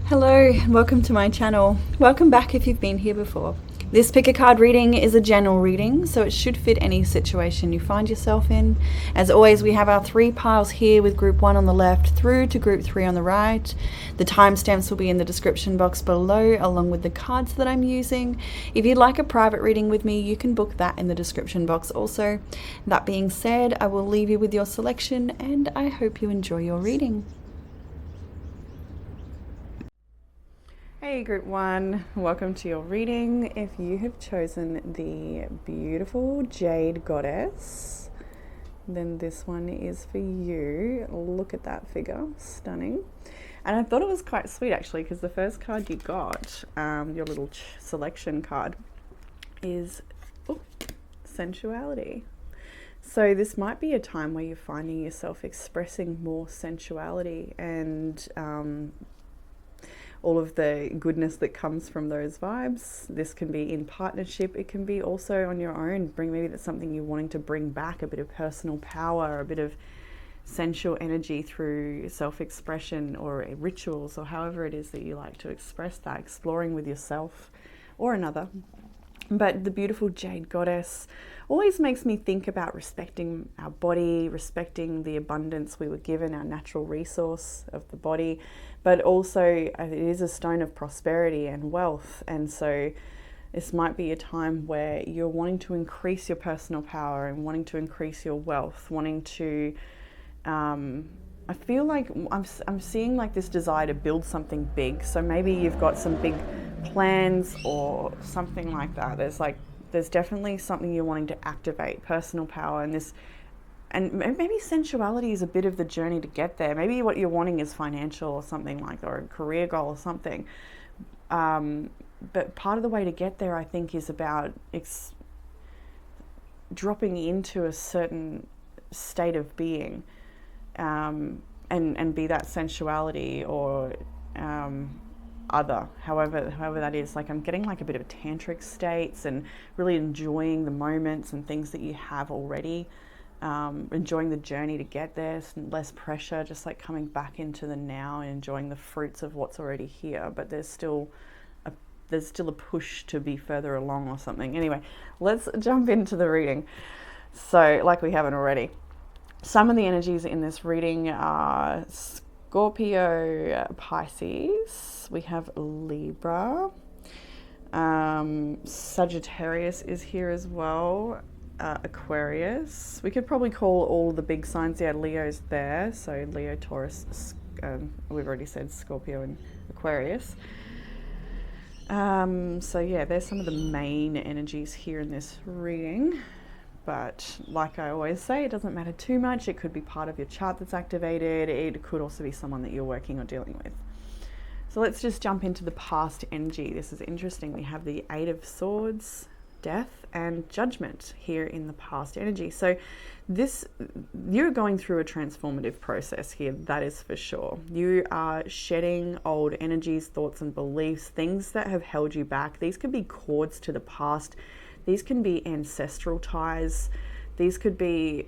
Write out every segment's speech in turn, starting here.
Hello and welcome to my channel. Welcome back if you've been here before. This pick a card reading is a general reading, so it should fit any situation you find yourself in. As always, we have our 3 piles here with group 1 on the left through to group 3 on the right. The timestamps will be in the description box below along with the cards that I'm using. If you'd like a private reading with me, you can book that in the description box also. That being said, I will leave you with your selection and I hope you enjoy your reading. Hey group 1, welcome to your reading. If you have chosen the beautiful Jade Goddess, then this one is for you. Look at that figure, stunning. And I thought it was quite sweet actually, because the first card you got, your little selection card, is sensuality. So this might be a time where you're finding yourself expressing more sensuality and all of the goodness that comes from those vibes. This can be in partnership. It can be also on your own. Maybe that's something you're wanting to bring back, a bit of personal power, a bit of sensual energy through self-expression or rituals, or however it is that you like to express that, exploring with yourself or another. But the beautiful Jade Goddess always makes me think about respecting our body, respecting the abundance we were given, our natural resource of the body, but also it is a stone of prosperity and wealth. And so this might be a time where you're wanting to increase your personal power and wanting to increase your wealth, wanting to, I feel like I'm seeing like this desire to build something big. So maybe you've got some big plans or something like that. There's definitely something you're wanting to activate, personal power, and maybe sensuality is a bit of the journey to get there. Maybe what you're wanting is financial or something like that, or a career goal or something. But part of the way to get there, I think, is about dropping into a certain state of being, and be that sensuality or however that is. Like I'm getting like a bit of tantric states and really enjoying the moments and things that you have already, enjoying the journey to get there, less pressure, just like coming back into the now and enjoying the fruits of what's already here. But there's still a push to be further along or something. Anyway, let's jump into the reading. So like we haven't already, some of the energies in this reading are Scorpio, Pisces, we have Libra, Sagittarius is here as well, Aquarius. We could probably call all the big signs, Leo's there, so Leo, Taurus, we've already said Scorpio and Aquarius. So yeah, there's some of the main energies here in this reading. But like I always say, it doesn't matter too much. It could be part of your chart that's activated. It could also be someone that you're working or dealing with. So let's just jump into the past energy. This is interesting. We have the 8 of Swords, Death, and Judgment here in the past energy. So you're going through a transformative process here, that is for sure. You are shedding old energies, thoughts and beliefs, things that have held you back. These could be cords to the past. These can be ancestral ties. These could be,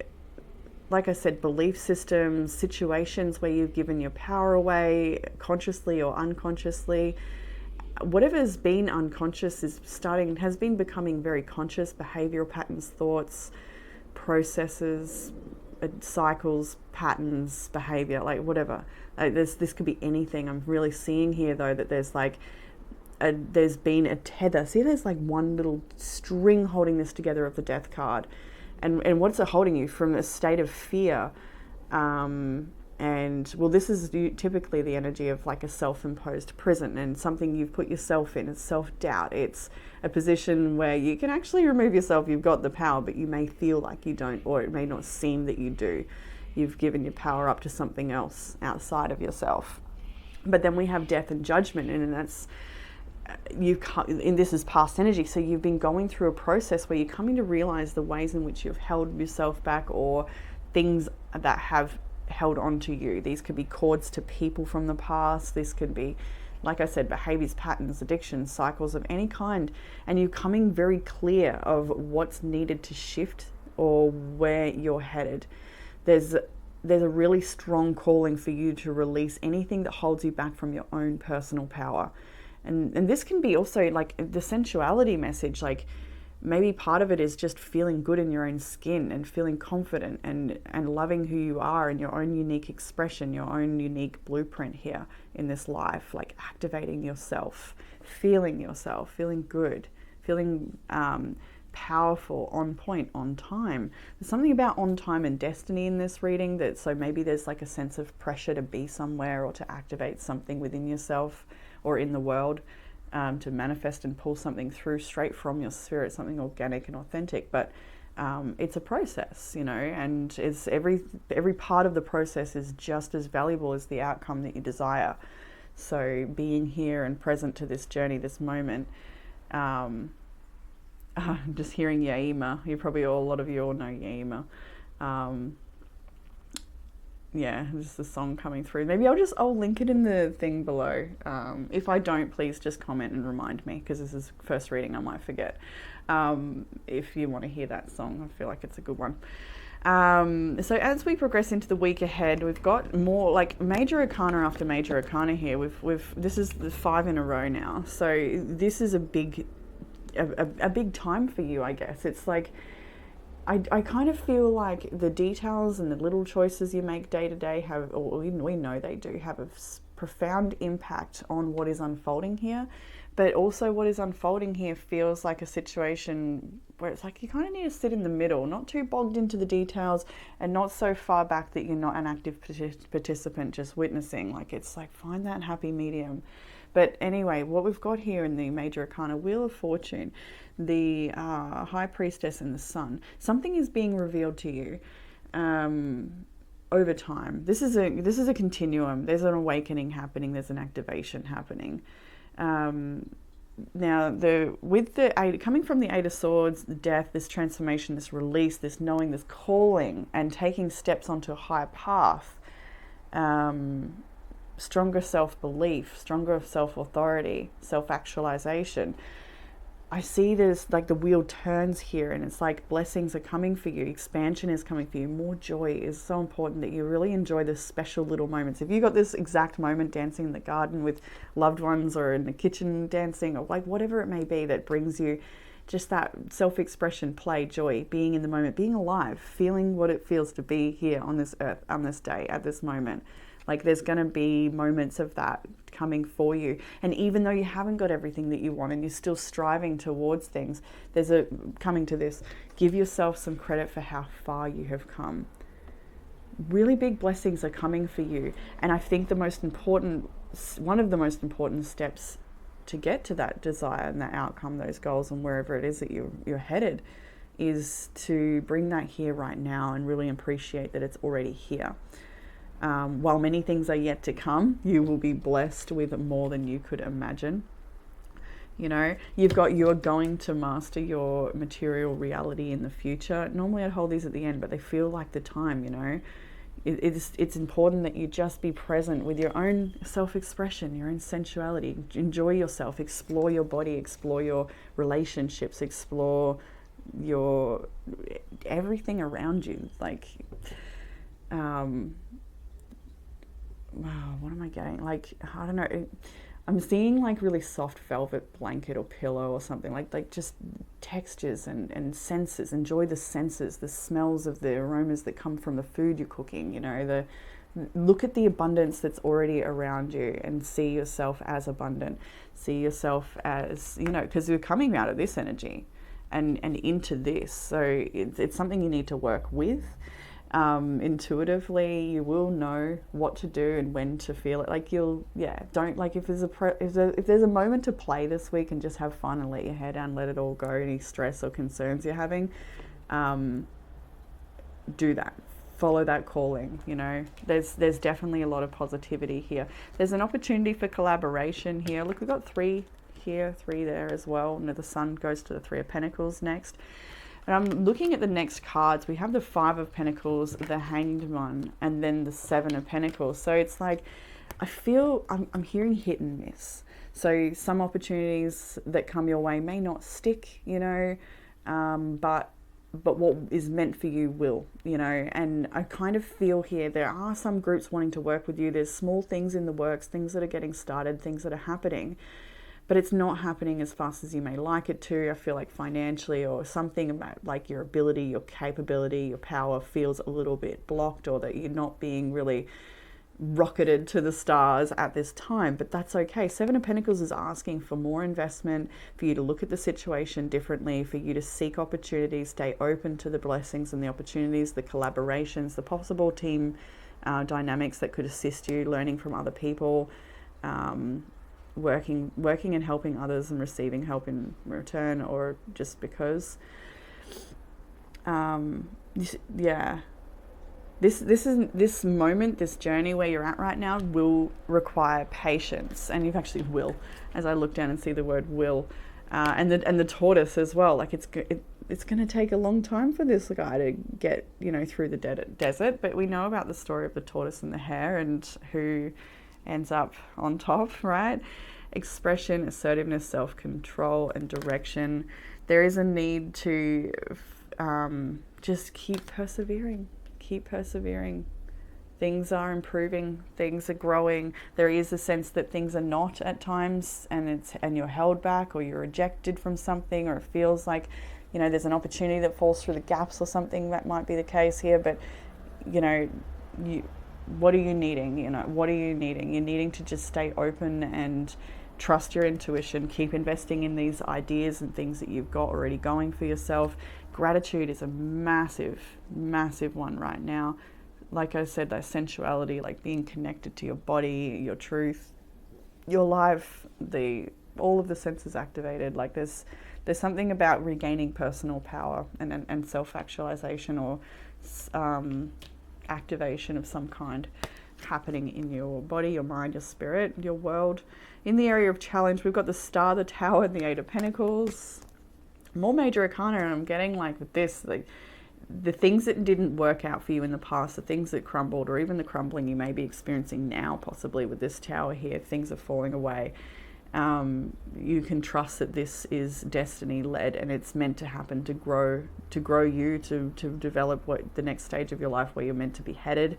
like I said, belief systems, situations where you've given your power away, consciously or unconsciously. Whatever's been unconscious has been becoming very conscious. Behavioral patterns, thoughts, processes, cycles, patterns, behavior, like whatever. This could be anything. I'm really seeing here though that there's been a tether. See, there's like one little string holding this together of the Death card. And what's it holding you from? A state of fear. And well, this is typically the energy of like a self-imposed prison and something you've put yourself in. It's self-doubt. It's a position where you can actually remove yourself. You've got the power, but you may feel like you don't, or it may not seem that you do. You've given your power up to something else outside of yourself. But then we have Death and Judgment, and that's, this is past energy, so you've been going through a process where you're coming to realize the ways in which you've held yourself back or things that have held on to you. These could be cords to people from the past. This could be, like I said, behaviors, patterns, addictions, cycles of any kind, and you're coming very clear of what's needed to shift or where you're headed. There's there's a really strong calling for you to release anything that holds you back from your own personal power. And this can be also like the sensuality message, like maybe part of it is just feeling good in your own skin and feeling confident and loving who you are and your own unique expression, your own unique blueprint here in this life, like activating yourself, feeling good, feeling powerful, on point, on time. There's something about on time and destiny in this reading, that so maybe there's like a sense of pressure to be somewhere or to activate something within yourself or in the world, to manifest and pull something through straight from your spirit, something organic and authentic. But it's a process, you know, and it's every part of the process is just as valuable as the outcome that you desire. So being here and present to this journey, this moment, just hearing Yaima, a lot of you all know Yaima. Yeah, this is the song coming through. Maybe I'll link it in the thing below. If I don't, please just comment and remind me, because this is first reading, I might forget. If you want to hear that song, I feel like it's a good one. So as we progress into the week ahead, we've got more like major arcana after major arcana here. This is the 5 in a row now. So this is a big time for you, I guess. It's like, I kind of feel like the details and the little choices you make day to day have, or we know they do, have a profound impact on what is unfolding here. But also what is unfolding here feels like a situation where it's like you kind of need to sit in the middle, not too bogged into the details and not so far back that you're not an active participant just witnessing. Like, it's like, find that happy medium. But anyway, what we've got here in the major arcana, Wheel of Fortune, the High Priestess and the Sun, something is being revealed to you over time. This is a continuum. There's an awakening happening. There's an activation happening. Now, coming from the 8 of Swords, the death, this transformation, this release, this knowing, this calling, and taking steps onto a higher path. Stronger self-belief, stronger self-authority, self-actualization. I see there's like the wheel turns here, and it's like blessings are coming for you, expansion is coming for you, more joy. Is so important that you really enjoy the special little moments. If you got this exact moment dancing in the garden with loved ones, or in the kitchen dancing, or like whatever it may be that brings you just that self-expression, play, joy, being in the moment, being alive, feeling what it feels to be here on this earth, on this day, at this moment. Like, there's going to be moments of that coming for you. And even though you haven't got everything that you want and you're still striving towards things, coming to this, give yourself some credit for how far you have come. Really big blessings are coming for you. And I think one of the most important steps to get to that desire and that outcome, those goals, and wherever it is that you're headed, is to bring that here right now and really appreciate that it's already here. While many things are yet to come, you will be blessed with more than you could imagine. You know, you are going to master your material reality in the future. Normally I'd hold these at the end, but they feel like the time, you know. It's important that you just be present with your own self-expression, your own sensuality. Enjoy yourself, explore your body, explore your relationships, explore your everything around you. Like, wow, what am I getting? Like, I don't know. I'm seeing like really soft velvet blanket or pillow or something, like just textures and senses. Enjoy the senses, the smells of the aromas that come from the food you're cooking, you know, look at the abundance that's already around you and see yourself as abundant. See yourself as, you know, because you're coming out of this energy and into this. So it's something you need to work with. Intuitively, you will know what to do and when to feel it. Like, don't, like, if there's a moment to play this week and just have fun and let your hair down, let it all go, any stress or concerns you're having, do that. Follow that calling, you know. There's definitely a lot of positivity here. There's an opportunity for collaboration here. Look, we've got 3 here, 3 there as well. And the Sun goes to the 3 of Pentacles next. And I'm looking at the next cards. We have the 5 of Pentacles, the Hanged One, and then the 7 of Pentacles. So it's like, I feel I'm hearing hit and miss. So some opportunities that come your way may not stick, you know, but but what is meant for you will, and I kind of feel here there are some groups wanting to work with you. There's small things in the works, things that are getting started, things that are happening, but it's not happening as fast as you may like it to. I feel like financially or something about like your ability, your capability, your power feels a little bit blocked, or that you're not being really rocketed to the stars at this time, but that's okay. Seven of Pentacles is asking for more investment, for you to look at the situation differently, for you to seek opportunities, stay open to the blessings and the opportunities, the collaborations, the possible team dynamics that could assist you, learning from other people, working and helping others and receiving help in return, or just because. This moment, this journey where you're at right now will require patience, and you actually will, as I look down and see the word will, and the tortoise as well. Like it's going to take a long time for this guy to get through the desert, but we know about the story of the tortoise and the hare and who ends up on top, right? Expression, assertiveness, self-control, and direction. There is a need to just keep persevering. Keep persevering. Things are improving, things are growing. There is a sense that things are not at times, and you're held back, or you're rejected from something, or it feels like there's an opportunity that falls through the gaps or something. That might be the case here, but what are you needing? What are you needing? You're needing to just stay open and trust your intuition. Keep investing in these ideas and things that you've got already going for yourself. Gratitude is a massive, massive one right now. Like I said, that sensuality, like being connected to your body, your truth, your life, all of the senses activated. Like there's something about regaining personal power and self-actualization, or activation of some kind happening in your body, your mind, your spirit, your world. In the area of challenge, we've got the Star, the Tower, and the Eight of Pentacles. More major arcana, and I'm getting like with this, like the things that didn't work out for you in the past, the things that crumbled, or even the crumbling you may be experiencing now, possibly with this Tower here, things are falling away. You can trust that this is destiny led, and it's meant to happen to grow you, to develop what the next stage of your life where you're meant to be headed.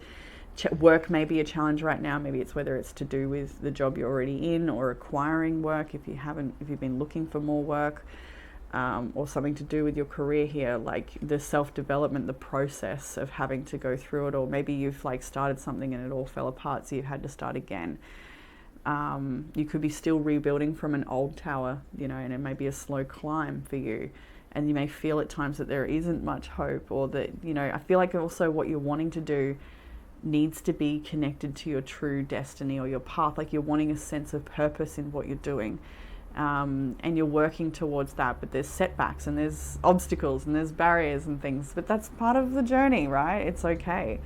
Work may be a challenge right now. Maybe it's whether it's to do with the job you're already in, or acquiring work if you've been looking for more work. Or something to do with your career here, like the self-development, the process of having to go through it, or maybe you've like started something and it all fell apart, so you've had to start again. You could be still rebuilding from an old tower, and it may be a slow climb for you, and you may feel at times that there isn't much hope, or that, I feel like also what you're wanting to do needs to be connected to your true destiny or your path, like you're wanting a sense of purpose in what you're doing. And you're working towards that, but there's setbacks and there's obstacles and there's barriers and things, but that's part of the journey, right? It's okay.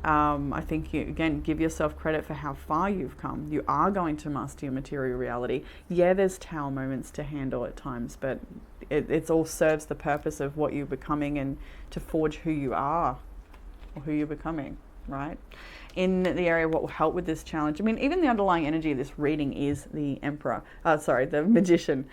I think you, again, give yourself credit for how far you've come. You are going to master your material reality. Yeah, there's tower moments to handle at times, but it all serves the purpose of what you're becoming and to forge who you are or who you're becoming, right? In the area of what will help with this challenge, I mean, even the underlying energy of this reading is the the Magician.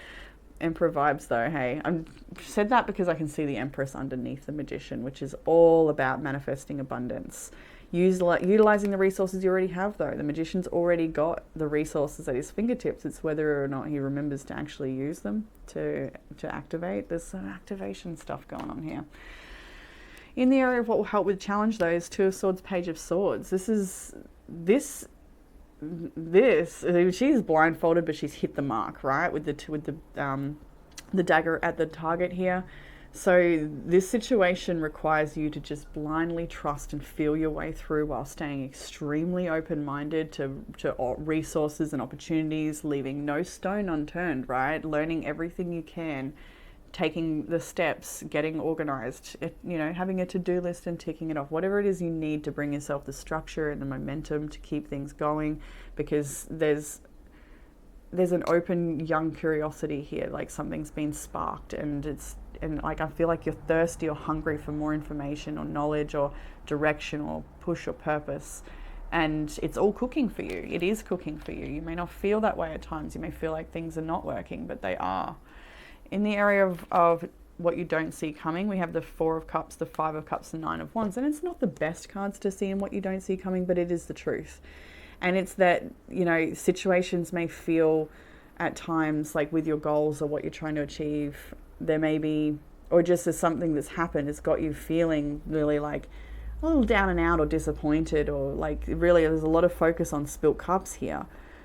Emperor vibes though, hey. I said that because I can see the Empress underneath the Magician, which is all about manifesting abundance. Utilizing the resources you already have though. The Magician's already got the resources at his fingertips. It's whether or not he remembers to actually use them to activate. There's some activation stuff going on here. In the area of what will help with challenge though is Two of Swords, Page of Swords. This she's blindfolded, but she's hit the mark, right? With the dagger at the target here. So this situation requires you to just blindly trust and feel your way through while staying extremely open-minded to resources and opportunities, leaving no stone unturned, right? Learning everything you can, taking the steps, getting organized, having a to-do list and ticking it off, whatever it is you need to bring yourself the structure and the momentum to keep things going, because there's an open young curiosity here, like something's been sparked, and like I feel like you're thirsty or hungry for more information or knowledge or direction or push or purpose, and it's all cooking for you. It is cooking for you. You may not feel that way at times. You may feel like things are not working, but they are. In the area of what you don't see coming. We have the Four of Cups, the Five of Cups, the Nine of Wands. And it's not the best cards to see in what you don't see coming, but it is the truth. And it's that, you know, situations may feel at times like with your goals or what you're trying to achieve, there may be, or just as something that's happened has got you feeling really like a little down and out or disappointed, or like really there's a lot of focus on spilt cups here.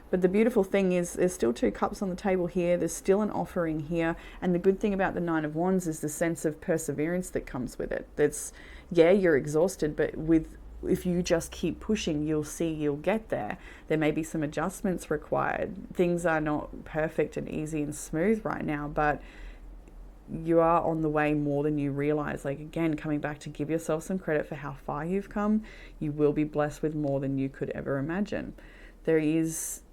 But the beautiful thing is there's still two cups on the table here. There's still an offering here. And the good thing about the Nine of Wands is the sense of perseverance that comes with it. That's, yeah, you're exhausted, but if you just keep pushing, you'll see you'll get there. There may be some adjustments required. Things are not perfect and easy and smooth right now, but you are on the way more than you realize. Like, again, coming back to give yourself some credit for how far you've come. You will be blessed with more than you could ever imagine. There's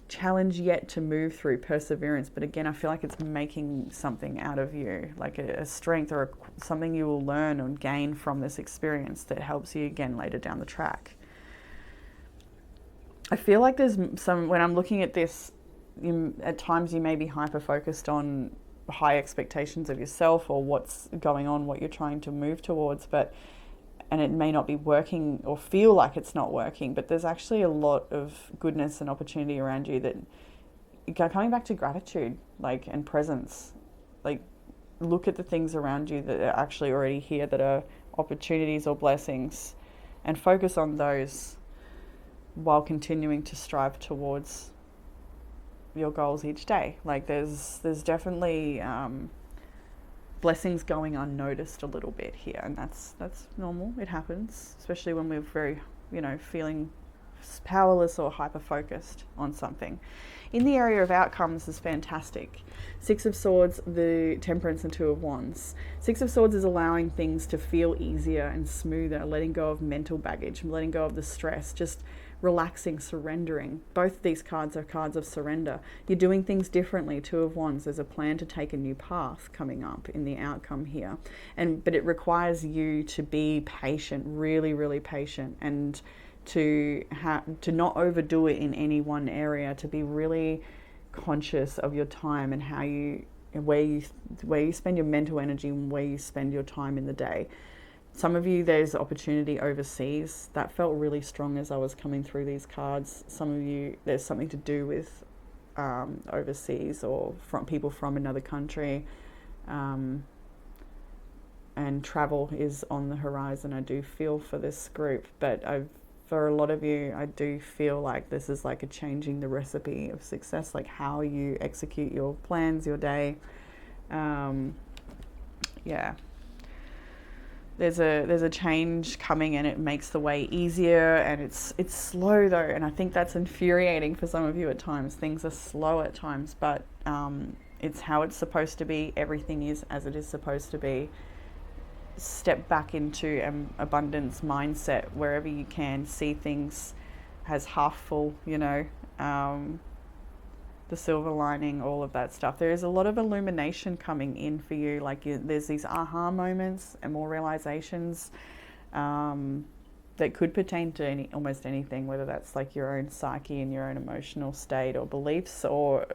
challenge yet to move through, perseverance, but again, I feel like it's making something out of you, like a strength or something you will learn or gain from this experience that helps you again later down the track. I feel like there's some, when I'm looking at this, at times you may be hyper focused on high expectations of yourself or what's going on, what you're trying to move towards, and it may not be working or feel like it's not working, but there's actually a lot of goodness and opportunity around you. That coming back to gratitude, like, and presence, like, look at the things around you that are actually already here that are opportunities or blessings, and focus on those while continuing to strive towards your goals each day. Like, there's definitely blessings going unnoticed a little bit here, and that's normal. It happens, especially when we're very, feeling powerless or hyper focused on something. In the area of outcomes is fantastic. Six of Swords, the Temperance, and Two of Wands. Six of Swords is allowing things to feel easier and smoother, letting go of mental baggage, letting go of the stress, just relaxing, surrendering. Both of these cards are cards of surrender. You're doing things differently. Two of Wands, there's a plan to take a new path coming up in the outcome here. But it requires you to be patient, really, really patient, and to not overdo it in any one area, to be really conscious of your time and where you spend your mental energy and where you spend your time in the day. Some of you, there's opportunity overseas. That felt really strong as I was coming through these cards. Some of you, there's something to do with overseas or from people from another country. And travel is on the horizon. I do feel for this group, but for a lot of you, I do feel like this is like a changing the recipe of success, like how you execute your plans, your day. There's a change coming, and it makes the way easier, and it's slow though, and I think that's infuriating for some of you at times. Things are slow at times, but it's how it's supposed to be. Everything is as it is supposed to be. Step back into an abundance mindset wherever you can. See things as half full, the silver lining, all of that stuff. There is a lot of illumination coming in for you. Like, there's these aha moments and more realizations that could pertain to almost anything, whether that's like your own psyche and your own emotional state or beliefs, or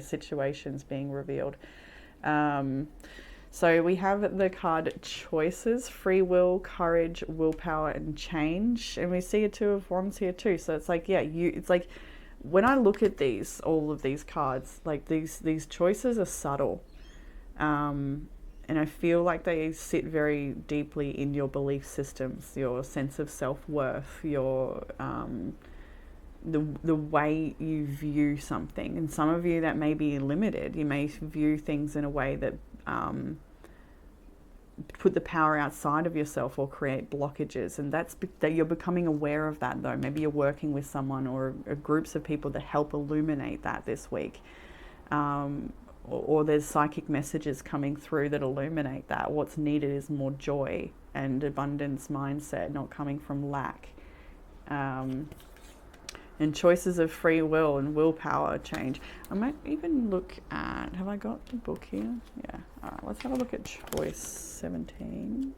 situations being revealed. So we have the card choices: free will, courage, willpower, and change. And we see a Two of Wands here too. So it's like, it's like, when I look at all of these cards, like these choices are subtle. And I feel like they sit very deeply in your belief systems, your sense of self-worth, your the way you view something. And some of you, that may be limited. You may view things in a way that put the power outside of yourself or create blockages, and that you're becoming aware of that though. Maybe you're working with someone or groups of people that help illuminate that this week, or there's psychic messages coming through that illuminate that. What's needed is more joy and abundance mindset, not coming from lack. And choices of free will and willpower change. I might even look at, have I got the book here? Yeah. All right, let's have a look at choice 17.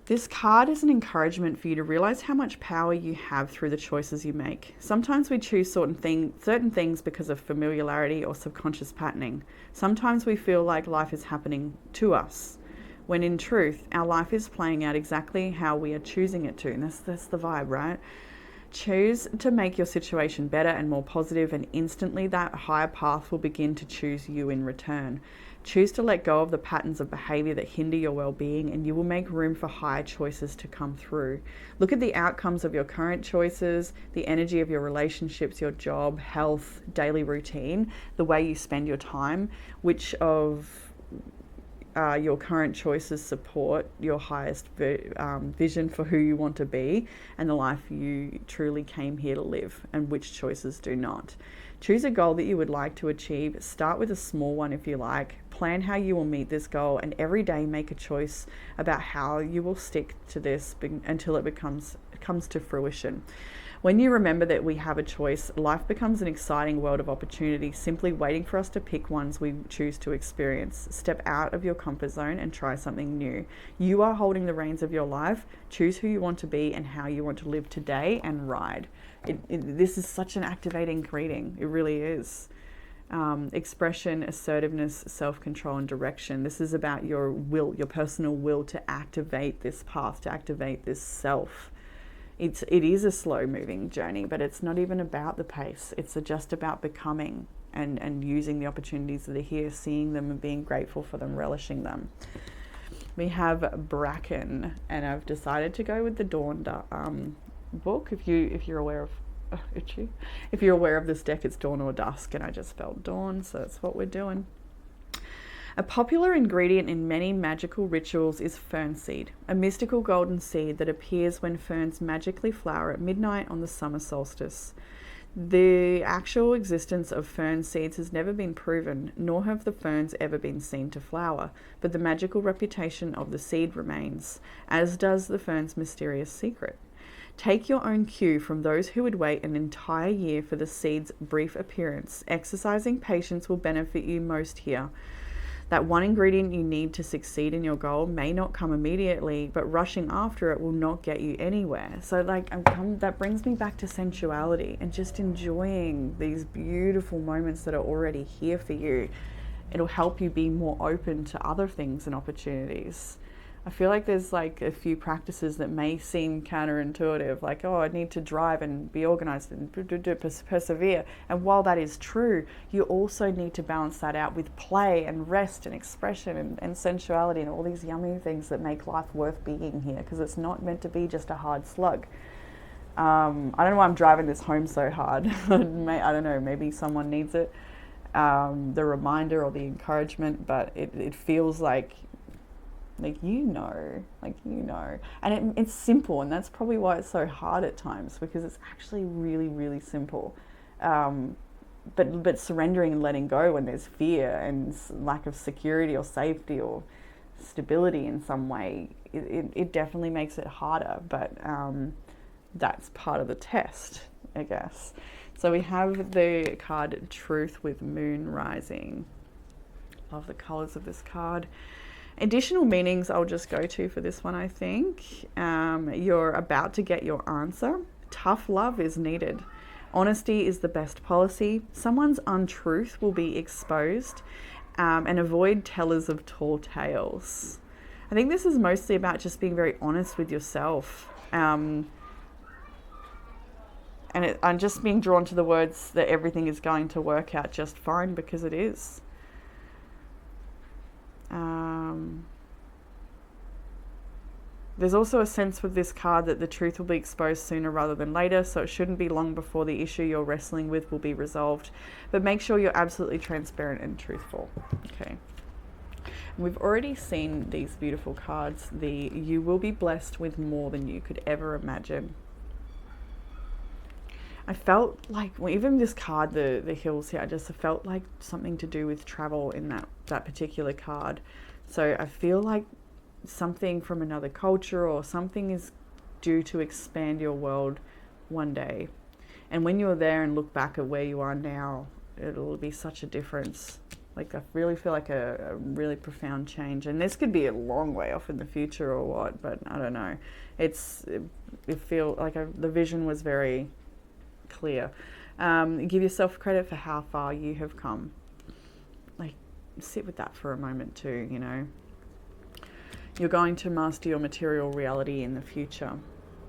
This card is an encouragement for you to realize how much power you have through the choices you make. Sometimes we choose certain things because of familiarity or subconscious patterning. Sometimes we feel like life is happening to us, when in truth, our life is playing out exactly how we are choosing it to. And that's the vibe, right? Choose to make your situation better and more positive, and instantly that higher path will begin to choose you in return. Choose to let go of the patterns of behavior that hinder your well-being, and you will make room for higher choices to come through. Look at the outcomes of your current choices, the energy of your relationships, your job, health, daily routine, the way you spend your time, which of your current choices support your highest vision for who you want to be and the life you truly came here to live, and which choices do not. Choose a goal that you would like to achieve. Start with a small one if you like. Plan how you will meet this goal, and every day make a choice about how you will stick to this until it comes to fruition. When you remember that we have a choice, life becomes an exciting world of opportunity, simply waiting for us to pick ones we choose to experience. Step out of your comfort zone and try something new. You are holding the reins of your life. Choose who you want to be and how you want to live today, and ride. This is such an activating reading. It really is. Expression, assertiveness, self-control, and direction. This is about your will, your personal will to activate this path, to activate this self. It is a slow moving journey, but it's not even about the pace. It's just about becoming and using the opportunities that are here, seeing them and being grateful for them, relishing them. We have Bracken, and I've decided to go with the Dawn book. If you're aware of if you're aware of this deck, it's Dawn or Dusk, and I just felt Dawn, so that's what we're doing. A popular ingredient in many magical rituals is fern seed, a mystical golden seed that appears when ferns magically flower at midnight on the summer solstice. The actual existence of fern seeds has never been proven, nor have the ferns ever been seen to flower, but the magical reputation of the seed remains, as does the fern's mysterious secret. Take your own cue from those who would wait an entire year for the seed's brief appearance. Exercising patience will benefit you most here. That one ingredient you need to succeed in your goal may not come immediately, but rushing after it will not get you anywhere. So that brings me back to sensuality and just enjoying these beautiful moments that are already here for you. It'll help you be more open to other things and opportunities. I feel like there's like a few practices that may seem counterintuitive, like, oh, I need to drive and be organized and persevere. And while that is true, you also need to balance that out with play and rest and expression and sensuality and all these yummy things that make life worth being here, because it's not meant to be just a hard slug. I don't know why I'm driving this home so hard. I don't know, maybe someone needs it, the reminder or the encouragement, but it feels like and it's simple, and that's probably why it's so hard at times, because it's actually really, really simple. But surrendering and letting go when there's fear and lack of security or safety or stability in some way, it definitely makes it harder, but that's part of the test, I guess. So we have the card Truth with Moon Rising. Love the colors of this card. Additional meanings I'll just go to for this one, I think. You're about to get your answer. Tough love is needed. Honesty is the best policy. Someone's untruth will be exposed, and avoid tellers of tall tales. I think this is mostly about just being very honest with yourself. I'm just being drawn to the words that everything is going to work out just fine, because it is. There's also a sense with this card that the truth will be exposed sooner rather than later, so it shouldn't be long before the issue you're wrestling with will be resolved. But make sure you're absolutely transparent and truthful. Okay. We've already seen these beautiful cards. You will be blessed with more than you could ever imagine. I felt like, well, even this card, the hills here, I just felt like something to do with travel in that particular card. So I feel like something from another culture or something is due to expand your world one day. And when you're there and look back at where you are now, it'll be such a difference. Like I really feel like a really profound change, and this could be a long way off in the future or what, but I don't know. It feel like the vision was very clear. Give yourself credit for how far you have come. Like, sit with that for a moment too, you know. You're going to master your material reality in the future,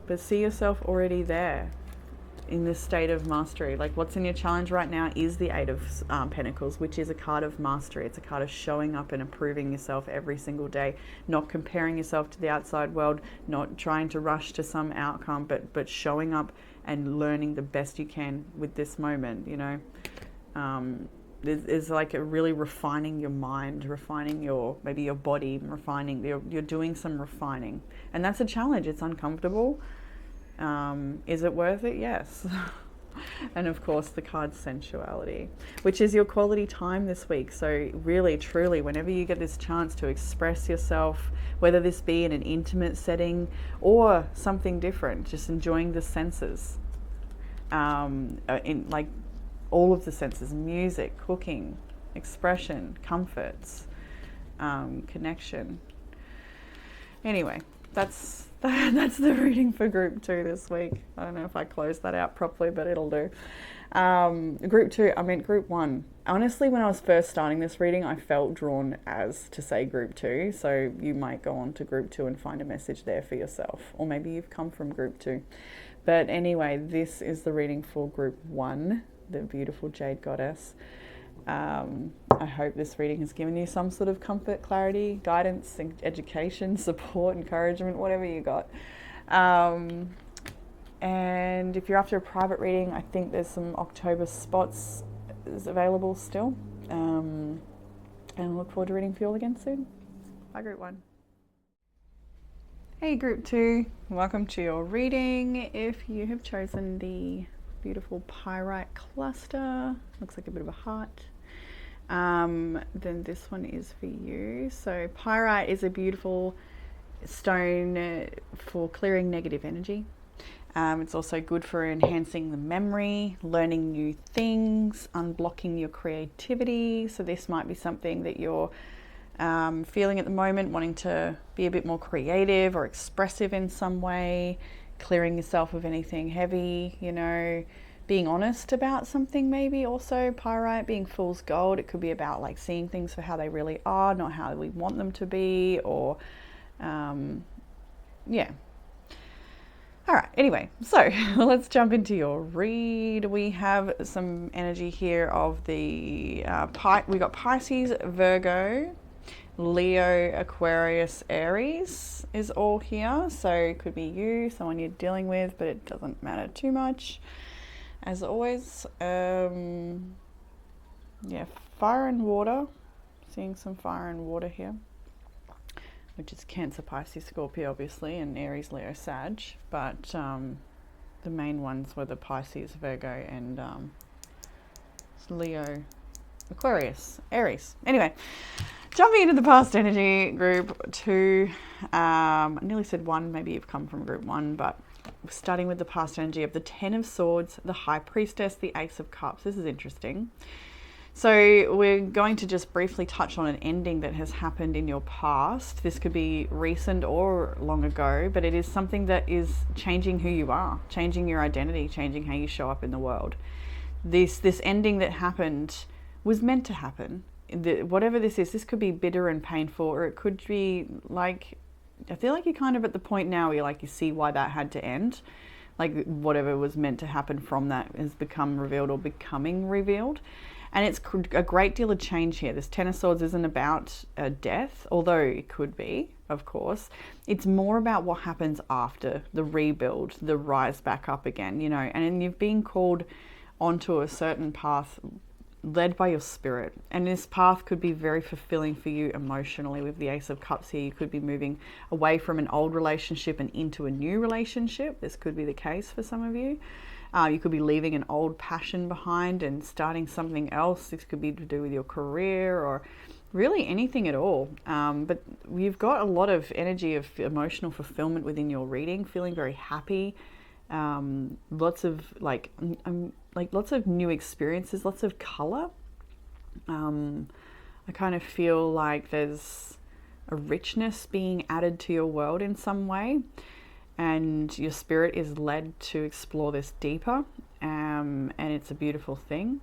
but see yourself already there in this state of mastery. Like what's in your challenge right now is the Eight of Pentacles, which is a card of mastery. It's a card of showing up and improving yourself every single day, not comparing yourself to the outside world, not trying to rush to some outcome, but showing up and learning the best you can with this moment, you know. Is like a really refining your mind, refining maybe your body, you're doing some refining, and that's a challenge. It's uncomfortable. Is it worth it? Yes. And of course the card sensuality, which is your quality time this week. So really, truly, whenever you get this chance to express yourself, whether this be in an intimate setting or something different, just enjoying the senses, in like all of the senses, music, cooking, expression, comforts, connection. Anyway, that's the reading for group 2 this week. I don't know if I closed that out properly, but it'll do. Group 2, I meant group 1. Honestly, when I was first starting this reading, I felt drawn as to say group 2. So you might go on to group 2 and find a message there for yourself. Or maybe you've come from group 2. But anyway, this is the reading for group 1, the beautiful Jade Goddess. I hope this reading has given you some sort of comfort, clarity, guidance, education, support, encouragement, whatever you got. And if you're after a private reading, I think there's some October spots available still. And I look forward to reading for you all again soon. Bye, group 1. Hey, group 2. Welcome to your reading. If you have chosen the beautiful pyrite cluster, looks like a bit of a heart, then this one is for you. So pyrite is a beautiful stone for clearing negative energy. It's also good for enhancing the memory, learning new things, unblocking your creativity. So this might be something that you're feeling at the moment, wanting to be a bit more creative or expressive in some way, clearing yourself of anything heavy, you know, being honest about something. Maybe also pyrite being fool's gold. It could be about like seeing things for how they really are, not how we want them to be, or yeah. All right, anyway, so let's jump into your read. We have some energy here of the we got Pisces, Virgo, Leo, Aquarius, Aries is all here. So it could be you, someone you're dealing with, but it doesn't matter too much. As always, yeah, fire and water. Seeing some fire and water here, which is Cancer, Pisces, Scorpio, obviously, and Aries, Leo, Sag. But the main ones were the Pisces, Virgo, and Leo, Aquarius, Aries. Anyway, jumping into the past energy, group 2. I nearly said 1, maybe you've come from group 1, but starting with the past energy of the 10 of Swords, the High Priestess, the Ace of Cups. This is interesting. So we're going to just briefly touch on an ending that has happened in your past. This could be recent or long ago, but it is something that is changing who you are, changing your identity, changing how you show up in the world. This ending that happened was meant to happen. Whatever this is, this could be bitter and painful, or it could be like, I feel like you're kind of at the point now where you see why that had to end. Like whatever was meant to happen from that has become revealed or becoming revealed. And it's a great deal of change here. This 10 of Swords isn't about a death, although it could be, of course. It's more about what happens after the rebuild, the rise back up again, you know. And you've been called onto a certain path led by your spirit. And this path could be very fulfilling for you emotionally. With the Ace of Cups here, you could be moving away from an old relationship and into a new relationship. This could be the case for some of you. You could be leaving an old passion behind and starting something else. This could be to do with your career or really anything at all. But you've got a lot of energy of emotional fulfillment within your reading, feeling very happy. Lots of lots of new experiences, lots of color. I kind of feel like there's a richness being added to your world in some way, and your spirit is led to explore this deeper, and it's a beautiful thing.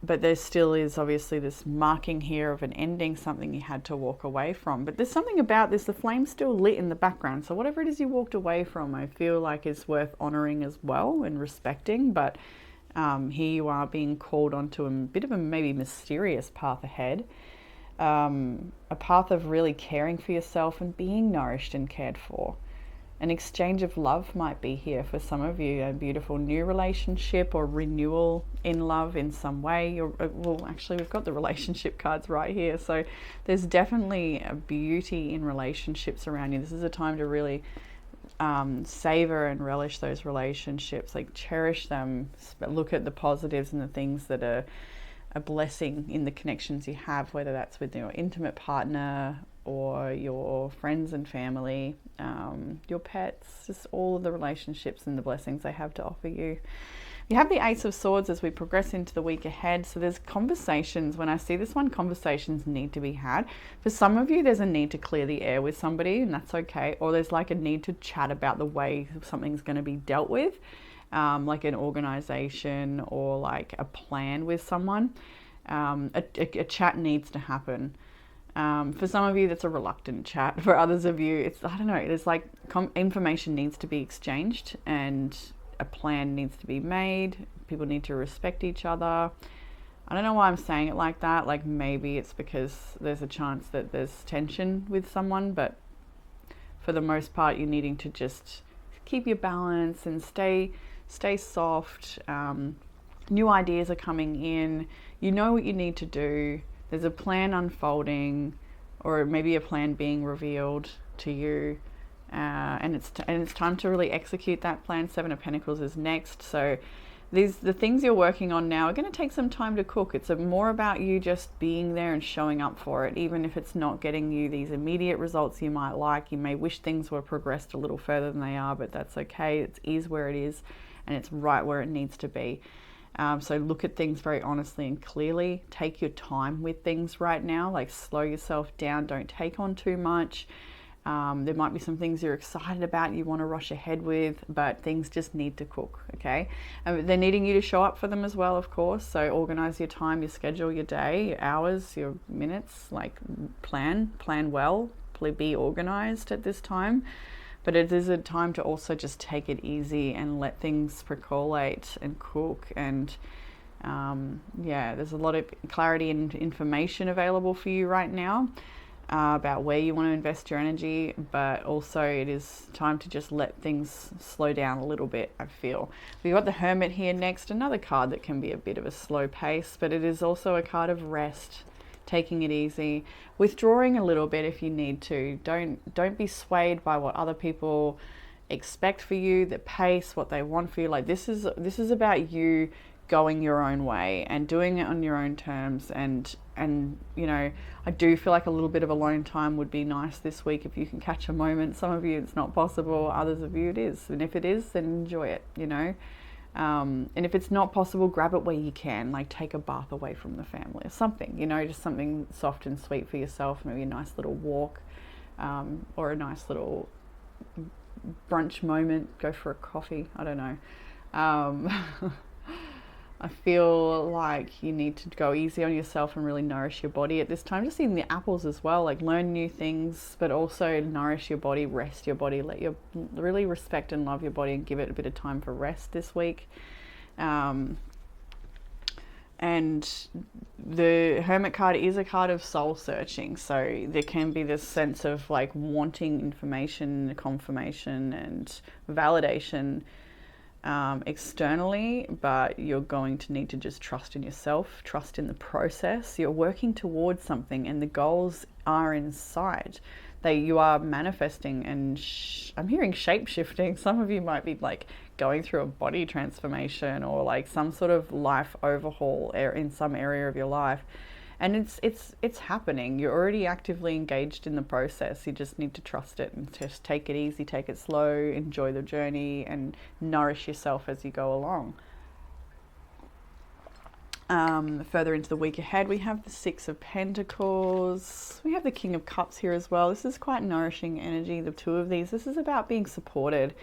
But there still is obviously this marking here of an ending, something you had to walk away from. But there's something about this, the flame's still lit in the background. So whatever it is you walked away from, I feel like is worth honoring as well and respecting. But here you are being called onto a bit of a maybe mysterious path ahead. A path of really caring for yourself and being nourished and cared for. An exchange of love might be here for some of you, a beautiful new relationship or renewal in love in some way. Well, actually, we've got the relationship cards right here. So there's definitely a beauty in relationships around you. This is a time to really savor and relish those relationships, like cherish them, look at the positives and the things that are a blessing in the connections you have, whether that's with your intimate partner or your friends and family, your pets, just all of the relationships and the blessings they have to offer you. You have the Ace of Swords as we progress into the week ahead. So there's conversations. When I see this one, conversations need to be had. For some of you, there's a need to clear the air with somebody, and that's okay. Or there's like a need to chat about the way something's going to be dealt with, like an organization or like a plan with someone. A chat needs to happen. For some of you, that's a reluctant chat. For others of you, it's, I don't know, there's like information needs to be exchanged and a plan needs to be made. People need to respect each other. I don't know why I'm saying it like that. Like maybe it's because there's a chance that there's tension with someone, but for the most part, you're needing to just keep your balance and stay soft. New ideas are coming in. You know what you need to do. There's a plan unfolding, or maybe a plan being revealed to you, and it's time to really execute that plan. Seven of Pentacles is next. So the things you're working on now are going to take some time to cook. It's more about you just being there and showing up for it, even if it's not getting you these immediate results you might like. You may wish things were progressed a little further than they are, but that's okay. It is where it is, and it's right where it needs to be. So look at things very honestly and clearly. Take your time with things right now, like slow yourself down. Don't take on too much. There might be some things you're excited about, you want to rush ahead with, but things just need to cook, okay? They're needing you to show up for them as well, of course. So organize your time, your schedule, your day, your hours, your minutes, like plan well, be organized at this time. But it is a time to also just take it easy and let things percolate and cook. And there's a lot of clarity and information available for you right now about where you want to invest your energy. But also it is time to just let things slow down a little bit, I feel. We've got the Hermit here next, another card that can be a bit of a slow pace, but it is also a card of rest. Taking it easy, withdrawing a little bit if you need to. Don't be swayed by what other people expect for you, the pace, what they want for you. Like this is about you going your own way and doing it on your own terms. And you know, I do feel like a little bit of alone time would be nice this week if you can catch a moment. Some of you it's not possible, others of you it is, and if it is, then enjoy it, you know. And if it's not possible, grab it where you can, like take a bath away from the family or something, you know, just something soft and sweet for yourself. Maybe a nice little walk, or a nice little brunch moment, go for a coffee, I don't know. I feel like you need to go easy on yourself and really nourish your body at this time. Just eating the apples as well, like learn new things, but also nourish your body, rest your body, really respect and love your body and give it a bit of time for rest this week. And the Hermit card is a card of soul searching. So there can be this sense of like wanting information, confirmation and validation externally, but you're going to need to just trust in yourself, trust in the process. You're working towards something and the goals are in sight. You are manifesting and I'm hearing shape-shifting. Some of you might be like going through a body transformation or like some sort of life overhaul in some area of your life. And it's happening. You're already actively engaged in the process. You just need to trust it and just take it easy, take it slow, enjoy the journey and nourish yourself as you go along. Further into the week ahead, we have the Six of Pentacles. We have the King of Cups here as well. This is quite nourishing energy, the two of these. This is about being supported.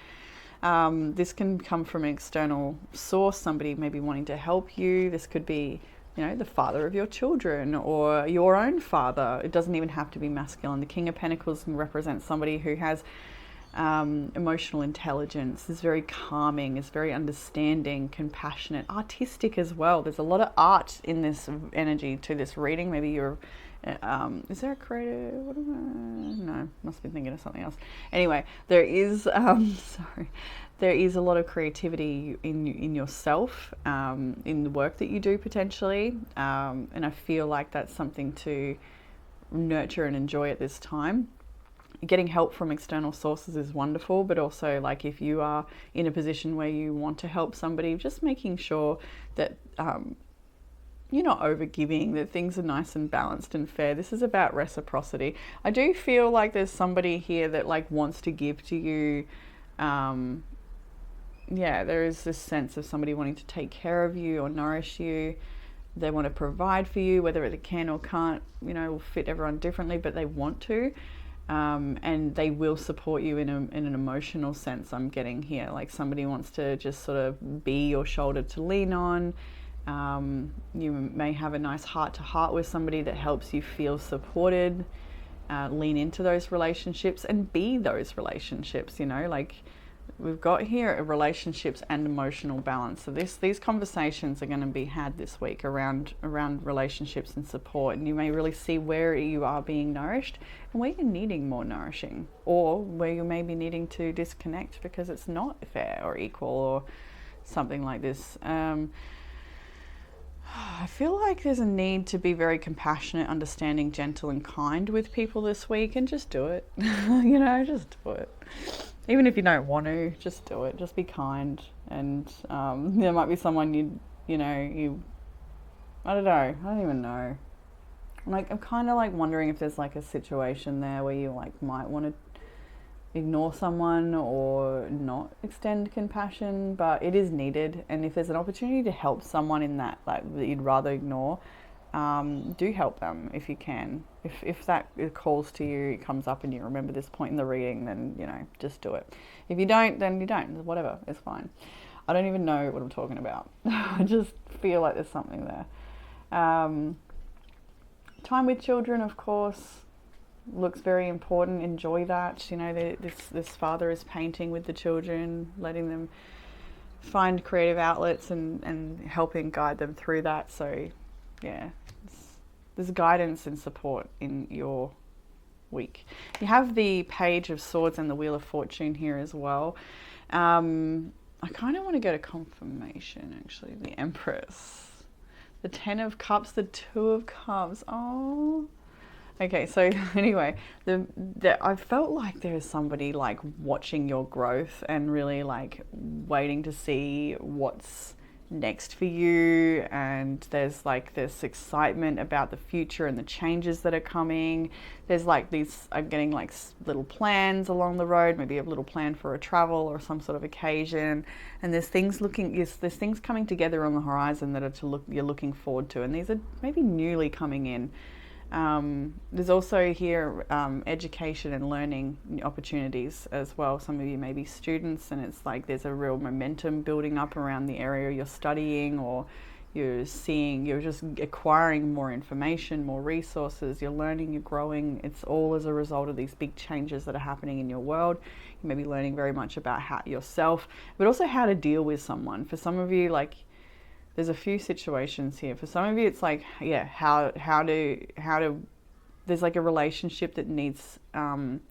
This can come from an external source, somebody maybe wanting to help you. This could be, you know, the father of your children or your own father. It doesn't even have to be masculine. The King of Pentacles can represent somebody who has emotional intelligence, is very calming, is very understanding, compassionate, artistic as well. There's a lot of art in this energy to this reading. Maybe you're is there a creative? No, must be thinking of something else. Anyway, there is sorry, there is a lot of creativity in yourself, in the work that you do potentially, and I feel like that's something to nurture and enjoy at this time. Getting help from external sources is wonderful, but also, like, if you are in a position where you want to help somebody, just making sure that you're not overgiving, that things are nice and balanced and fair. This is about reciprocity. I do feel like there's somebody here that like wants to give to you. Yeah, there is this sense of somebody wanting to take care of you or nourish you. They want to provide for you, whether they can or can't, you know, will fit everyone differently, but they want to. And they will support you in an emotional sense, I'm getting here. Like somebody wants to just sort of be your shoulder to lean on. You may have a nice heart-to-heart with somebody that helps you feel supported. Lean into those relationships and be those relationships, you know, like we've got here relationships and emotional balance. So these conversations are going to be had this week around relationships and support, and you may really see where you are being nourished and where you're needing more nourishing, or where you may be needing to disconnect because it's not fair or equal or something like this. I feel like there's a need to be very compassionate, understanding, gentle and kind with people this week, and just do it. You know, just do it. Even if you don't want to, just do it. Just be kind. And there might be someone I don't know. I don't even know. I'm kind of like wondering if there's like a situation there where you like might want to ignore someone or not extend compassion, but it is needed. And if there's an opportunity to help someone in that, like, that you'd rather ignore, do help them if you can. If that calls to you, it comes up and you remember this point in the reading, then, you know, just do it. If you don't, then you don't. Whatever, it's fine. I don't even know what I'm talking about. I just feel like there's something there. Time with children, of course, looks very important. Enjoy that. You know, this father is painting with the children, letting them find creative outlets and helping guide them through that. So yeah, there's guidance and support in your week. You have the Page of Swords and the Wheel of Fortune here as well. I kind of want to go to confirmation, actually. The Empress, the Ten of Cups, the Two of Cups. Oh, okay. So anyway, I felt like there's somebody like watching your growth and really like waiting to see what's next for you, and there's like this excitement about the future and the changes that are coming. There's like these, I'm getting like little plans along the road, maybe a little plan for a travel or some sort of occasion, and there's things coming together on the horizon that are you're looking forward to, and these are maybe newly coming in. There's also here education and learning opportunities as well. Some of you may be students, and it's like there's a real momentum building up around the area you're studying, or you're just acquiring more information, more resources, you're learning, you're growing. It's all as a result of these big changes that are happening in your world. You may be learning very much about yourself, but also how to deal with someone. For some of you, like, there's a few situations here. For some of you, it's like, yeah, how to, there's like a relationship that needs, it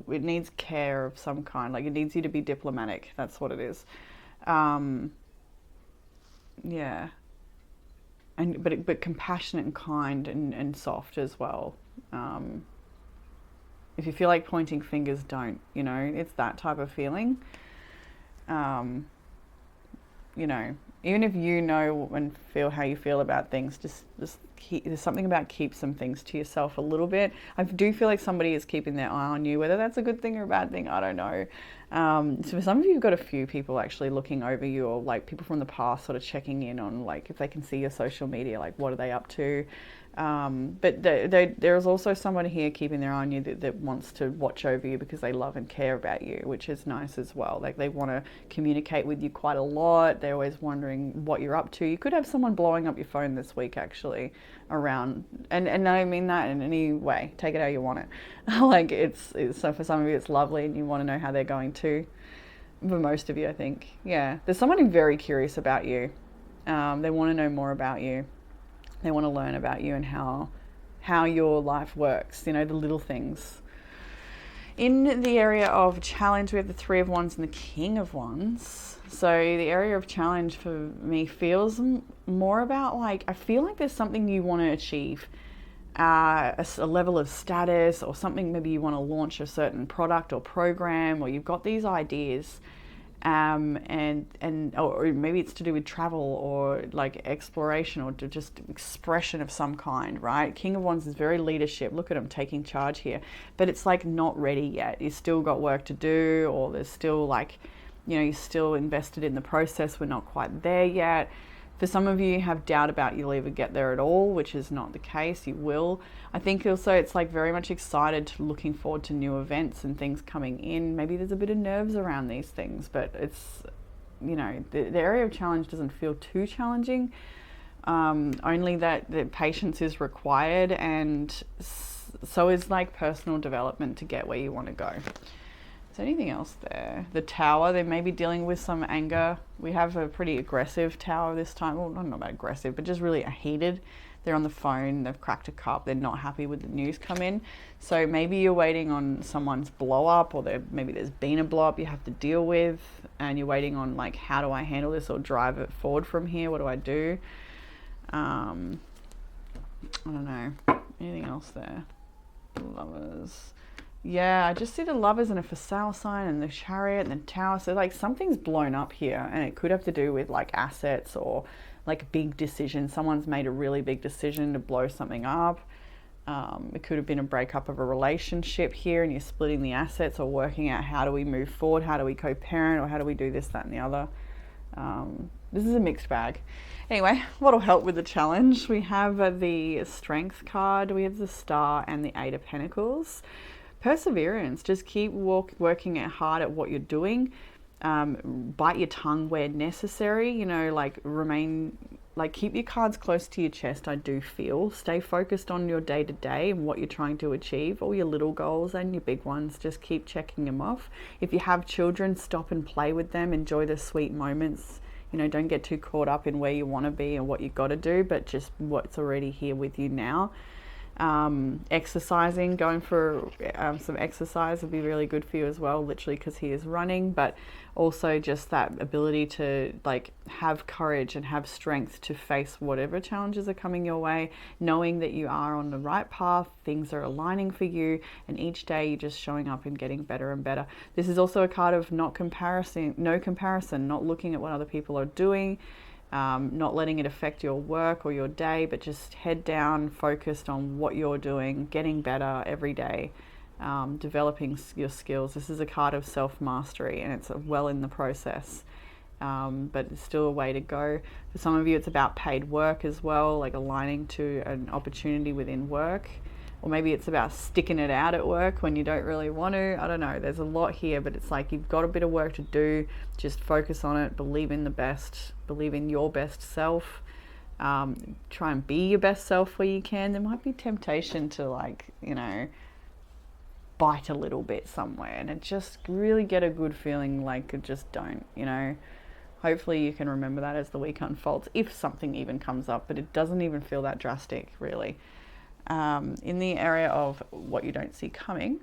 needs care of some kind. Like, it needs you to be diplomatic. That's what it is. Yeah. But compassionate and kind and soft as well. If you feel like pointing fingers, don't, you know, it's that type of feeling. You know, even if you know and feel how you feel about things, just there's something about keep some things to yourself a little bit. I do feel like somebody is keeping their eye on you, whether that's a good thing or a bad thing, I don't know. So for some of you, you've got a few people actually looking over you, or like people from the past sort of checking in on like if they can see your social media, like what are they up to. But there's also someone here keeping their eye on you that wants to watch over you because they love and care about you, which is nice as well. Like they want to communicate with you quite a lot. They're always wondering what you're up to. You could have someone blowing up your phone this week actually around, and I mean that in any way. Take it how you want it. Like it's so for some of you it's lovely and you want to know how they're going too. For most of you, I think, yeah, there's someone who's very curious about you. They want to know more about you. They want to learn about you and how your life works, you know, the little things. In the area of challenge, we have the Three of Wands and the King of Wands. So the area of challenge for me feels more about like, I feel like there's something you want to achieve, a level of status or something. Maybe you want to launch a certain product or program, or you've got these ideas. Or maybe it's to do with travel or like exploration or just expression of some kind, right? King of Wands is very leadership. Look at him taking charge here, but it's like not ready yet. You've still got work to do, or there's still like, you know, you're still invested in the process. We're not quite there yet. For some of you have doubt about you'll ever get there at all, which is not the case. You will. I think also it's like very much excited, looking forward to new events and things coming in. Maybe there's a bit of nerves around these things, but it's, you know, the area of challenge doesn't feel too challenging. Only that the patience is required, and so is like personal development to get where you want to go. Is there anything else there? The Tower, they may be dealing with some anger. We have a pretty aggressive Tower this time. Well, not about aggressive, but just really heated. They're on the phone, they've cracked a cup, they're not happy with the news come in. So maybe you're waiting on someone's blow up, or maybe there's been a blow up you have to deal with, and you're waiting on like, how do I handle this or drive it forward from here? What do I do? I don't know. Anything else there? Lovers. Yeah, I just see the Lovers and a for sale sign and the Chariot and the Tower. So like something's blown up here, and it could have to do with like assets or like big decisions. Someone's made a really big decision to blow something up. It could have been a breakup of a relationship here, and you're splitting the assets or working out how do we move forward, how do we co-parent, or how do we do this, that and the other. This is a mixed bag. Anyway, what'll help with the challenge? We have the Strength card, we have the Star and the Eight of Pentacles. Perseverance, just keep working hard at what you're doing. Bite your tongue where necessary, you know, like keep your cards close to your chest. I do feel stay focused on your day to day and what you're trying to achieve, all your little goals and your big ones. Just keep checking them off. If you have children, stop and play with them, enjoy the sweet moments. You know, don't get too caught up in where you want to be and what you got to do, but just what's already here with you now. Exercising, going for some exercise would be really good for you as well, literally because he is running, but also just that ability to like have courage and have strength to face whatever challenges are coming your way, knowing that you are on the right path, things are aligning for you, and each day you're just showing up and getting better and better. This is also a card of no comparison, not looking at what other people are doing, not letting it affect your work or your day, but just head down, focused on what you're doing, getting better every day, developing your skills. This is a card of self-mastery, and it's well in the process, but it's still a way to go. For some of you, it's about paid work as well, like aligning to an opportunity within work. Or maybe it's about sticking it out at work when you don't really want to. I don't know. There's a lot here, but it's like you've got a bit of work to do. Just focus on it. Believe in the best. Believe in your best self. Try and be your best self where you can. There might be temptation to like, you know, bite a little bit somewhere and just really get a good feeling like just don't, you know. Hopefully you can remember that as the week unfolds, if something even comes up, but it doesn't even feel that drastic, really. In the area of what you don't see coming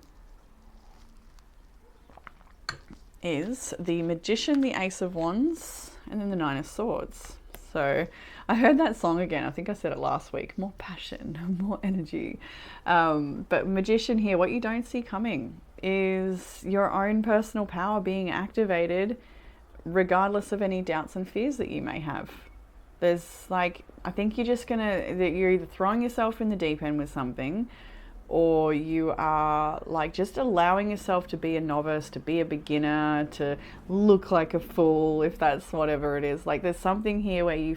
is the Magician, the Ace of Wands, and then the Nine of Swords. So I heard that song again. I think I said it last week. More passion, more energy. But Magician here, what you don't see coming is your own personal power being activated regardless of any doubts and fears that you may have. There's like, I think you're just you're either throwing yourself in the deep end with something, or you are like just allowing yourself to be a novice, to be a beginner, to look like a fool, if that's whatever it is. Like there's something here where you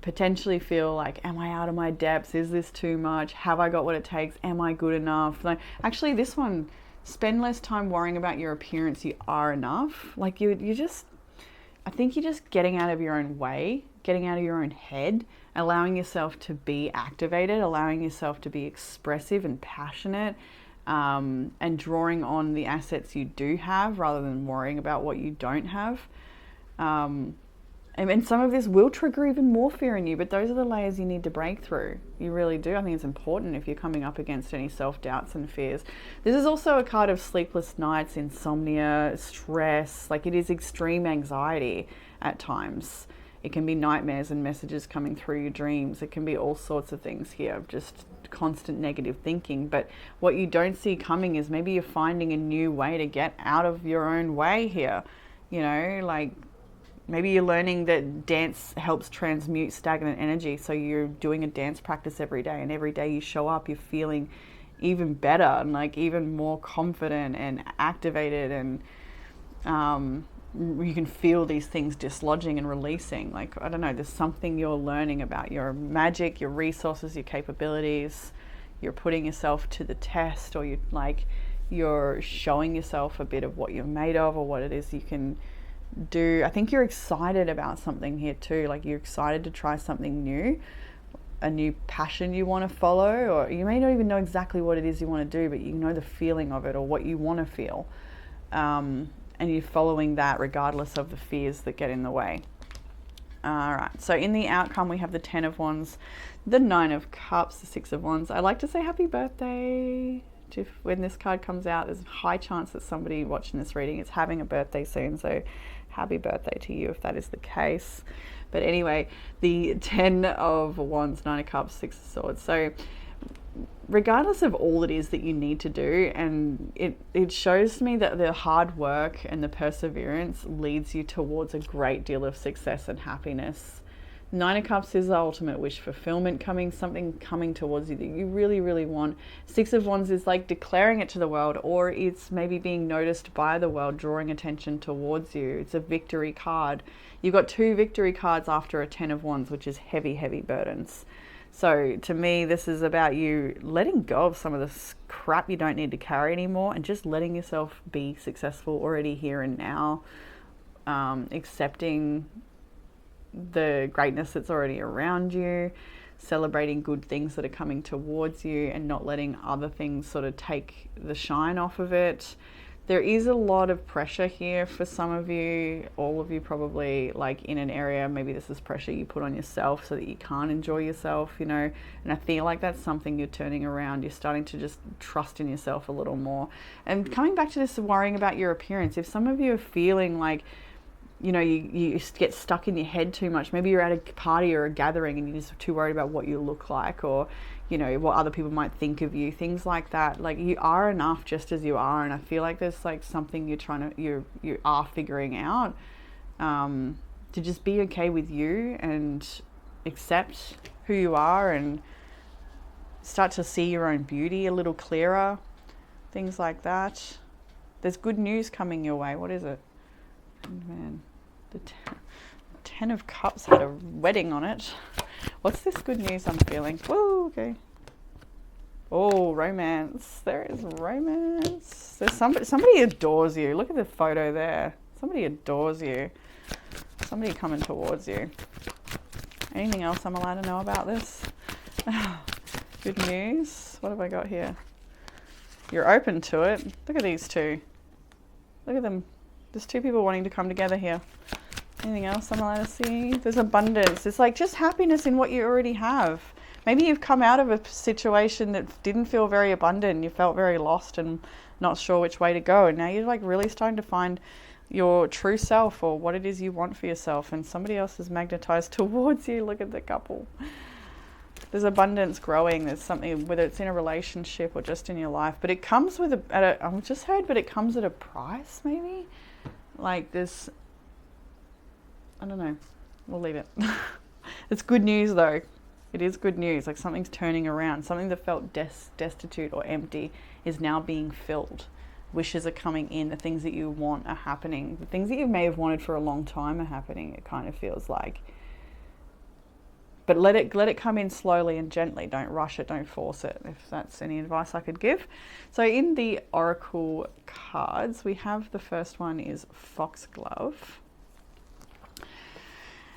potentially feel like, am I out of my depths? Is this too much? Have I got what it takes? Am I good enough? Like, actually, this one, spend less time worrying about your appearance. You are enough. Like you just, I think you're just getting out of your own way, getting out of your own head, allowing yourself to be activated, allowing yourself to be expressive and passionate, and drawing on the assets you do have rather than worrying about what you don't have. And some of this will trigger even more fear in you, but those are the layers you need to break through. You really do. I think it's important if you're coming up against any self-doubts and fears. This is also a card of sleepless nights, insomnia, stress. Like it is extreme anxiety at times. It can be nightmares and messages coming through your dreams. It can be all sorts of things here, just constant negative thinking. But what you don't see coming is maybe you're finding a new way to get out of your own way here. You know, like maybe you're learning that dance helps transmute stagnant energy. So you're doing a dance practice every day, and every day you show up, you're feeling even better and like even more confident and activated, and you can feel these things dislodging and releasing. Like, I don't know, there's something you're learning about your magic, your resources, your capabilities. You're putting yourself to the test, or you're showing yourself a bit of what you're made of, or what it is you can do. I think you're excited about something here too. Like you're excited to try something new, a new passion you want to follow, or you may not even know exactly what it is you want to do, but you know the feeling of it or what you want to feel. And you're following that regardless of the fears that get in the way. All right, so in the outcome, we have the 10 of Wands, the 9 of Cups, the 6 of Wands. I like to say happy birthday. When this card comes out, there's a high chance that somebody watching this reading is having a birthday soon. So happy birthday to you if that is the case. But anyway, the 10 of Wands, 9 of Cups, 6 of Swords. So regardless of all it is that you need to do, and it shows me that the hard work and the perseverance leads you towards a great deal of success and happiness. 9 of Cups is the ultimate wish fulfillment, something coming towards you that you really, really want. 6 of Wands is like declaring it to the world, or it's maybe being noticed by the world, drawing attention towards you. It's a victory card. You've got 2 victory cards after a 10 of Wands, which is heavy, heavy burdens. So to me, this is about you letting go of some of this crap you don't need to carry anymore, and just letting yourself be successful already here and now, accepting the greatness that's already around you, celebrating good things that are coming towards you, and not letting other things sort of take the shine off of it. There is a lot of pressure here for some of you, all of you probably, like in an area, maybe this is pressure you put on yourself so that you can't enjoy yourself, you know, and I feel like that's something you're turning around. You're starting to just trust in yourself a little more. And coming back to this worrying about your appearance, if some of you are feeling like, you know, you get stuck in your head too much. Maybe you're at a party or a gathering and you're just too worried about what you look like, or, you know, what other people might think of you, things like that. Like, you are enough just as you are. And I feel like there's like something you are figuring out, to just be okay with you and accept who you are and start to see your own beauty a little clearer, things like that. There's good news coming your way. What is it? Man, the 10 of Cups had a wedding on it. What's this good news I'm feeling? Whoa, okay. Oh, romance. There is romance. There's somebody adores you. Look at the photo there. Somebody adores you. Somebody coming towards you. Anything else I'm allowed to know about this? Good news. What have I got here? You're open to it. Look at these two. Look at them. There's 2 people wanting to come together here. Anything else I'm allowed to see? There's abundance. It's like just happiness in what you already have. Maybe you've come out of a situation that didn't feel very abundant. You felt very lost and not sure which way to go. And now you're like really starting to find your true self, or what it is you want for yourself. And somebody else is magnetized towards you. Look at the couple. There's abundance growing. There's something, whether it's in a relationship or just in your life. But it comes with I've just heard, but it comes at a price maybe. Like this, I don't know, we'll leave it. It's good news though. It is good news. Like something's turning around. Something that felt destitute or empty is now being filled. Wishes are coming in. The things that you want are happening. The things that you may have wanted for a long time are happening, it kind of feels like. But let it come in slowly and gently. Don't rush it. Don't force it, if that's any advice I could give. So in the Oracle cards, we have the first one is Foxglove.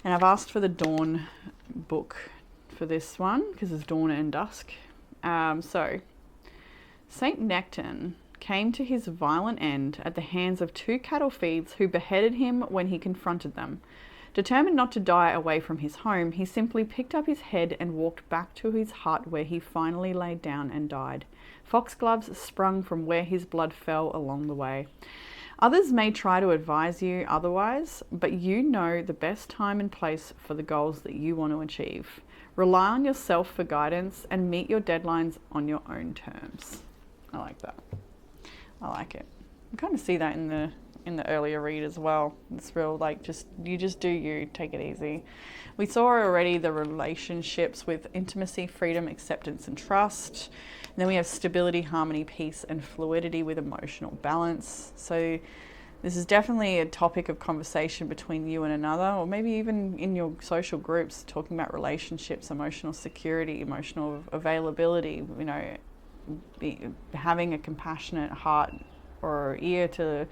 And I've asked for the Dawn book for this one because it's dawn and dusk. So Saint Necton came to his violent end at the hands of 2 cattle thieves who beheaded him when he confronted them. Determined not to die away from his home, he simply picked up his head and walked back to his hut, where he finally laid down and died. Foxgloves sprung from where his blood fell along the way. Others may try to advise you otherwise, but you know the best time and place for the goals that you want to achieve. Rely on yourself for guidance and meet your deadlines on your own terms. I like that. I like it. You kind of see that in the earlier read as well. It's real, like, you just do you, take it easy. We saw already the relationships with intimacy, freedom, acceptance and trust. And then we have stability, harmony, peace and fluidity with emotional balance. So this is definitely a topic of conversation between you and another, or maybe even in your social groups, talking about relationships, emotional security, emotional availability, you know, having a compassionate heart or ear to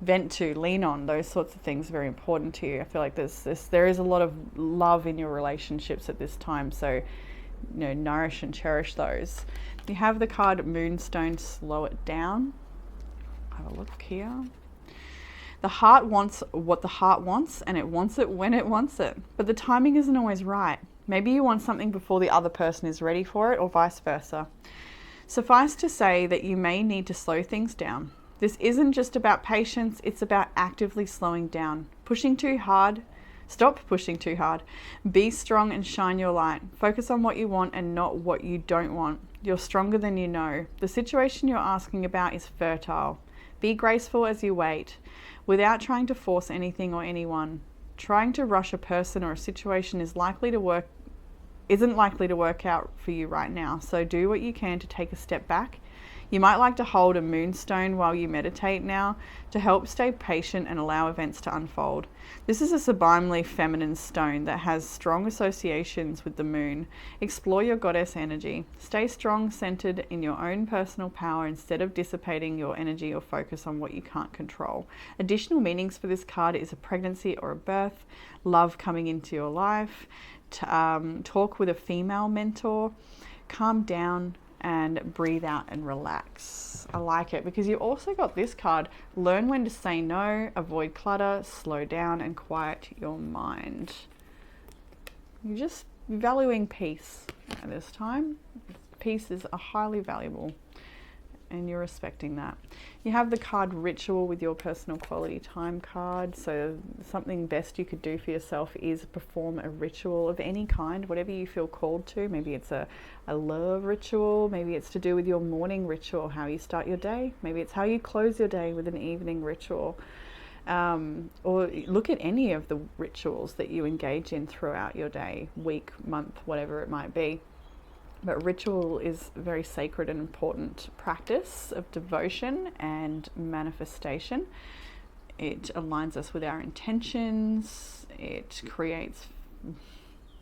vent to, lean on. Those sorts of things are very important to you. I feel like there is a lot of love in your relationships at this time, so you know, nourish and cherish those. You have the card Moonstone, slow it down. Have a look here. The heart wants what the heart wants, and it wants it when it wants it, but the timing isn't always right. Maybe you want something before the other person is ready for it, or vice versa. Suffice to say that you may need to slow things down. This isn't just about patience, it's about actively slowing down. Pushing too hard, stop pushing too hard. Be strong and shine your light. Focus on what you want and not what you don't want. You're stronger than you know. The situation you're asking about is fertile. Be graceful as you wait, without trying to force anything or anyone. Trying to rush a person or a situation isn't likely to work out for you right now. So do what you can to take a step back. You might like to hold a moonstone while you meditate now to help stay patient and allow events to unfold. This is a sublimely feminine stone that has strong associations with the moon. Explore your goddess energy. Stay strong, centered in your own personal power instead of dissipating your energy or focus on what you can't control. Additional meanings for this card is a pregnancy or a birth, love coming into your life, talk with a female mentor, calm down, and breathe out and relax. I like it because you also got this card, learn when to say no, avoid clutter, slow down and quiet your mind. You're just valuing peace at this time. Peace is a highly valuable and you're respecting that. You have the card Ritual with your personal quality time card. So something best you could do for yourself is perform a ritual of any kind, whatever you feel called to. Maybe it's a love ritual, maybe it's to do with your morning ritual, how you start your day, maybe it's how you close your day with an evening ritual. Or look at any of the rituals that you engage in throughout your day, week, month, whatever it might be. But ritual is a very sacred and important practice of devotion and manifestation. It aligns us with our intentions. It creates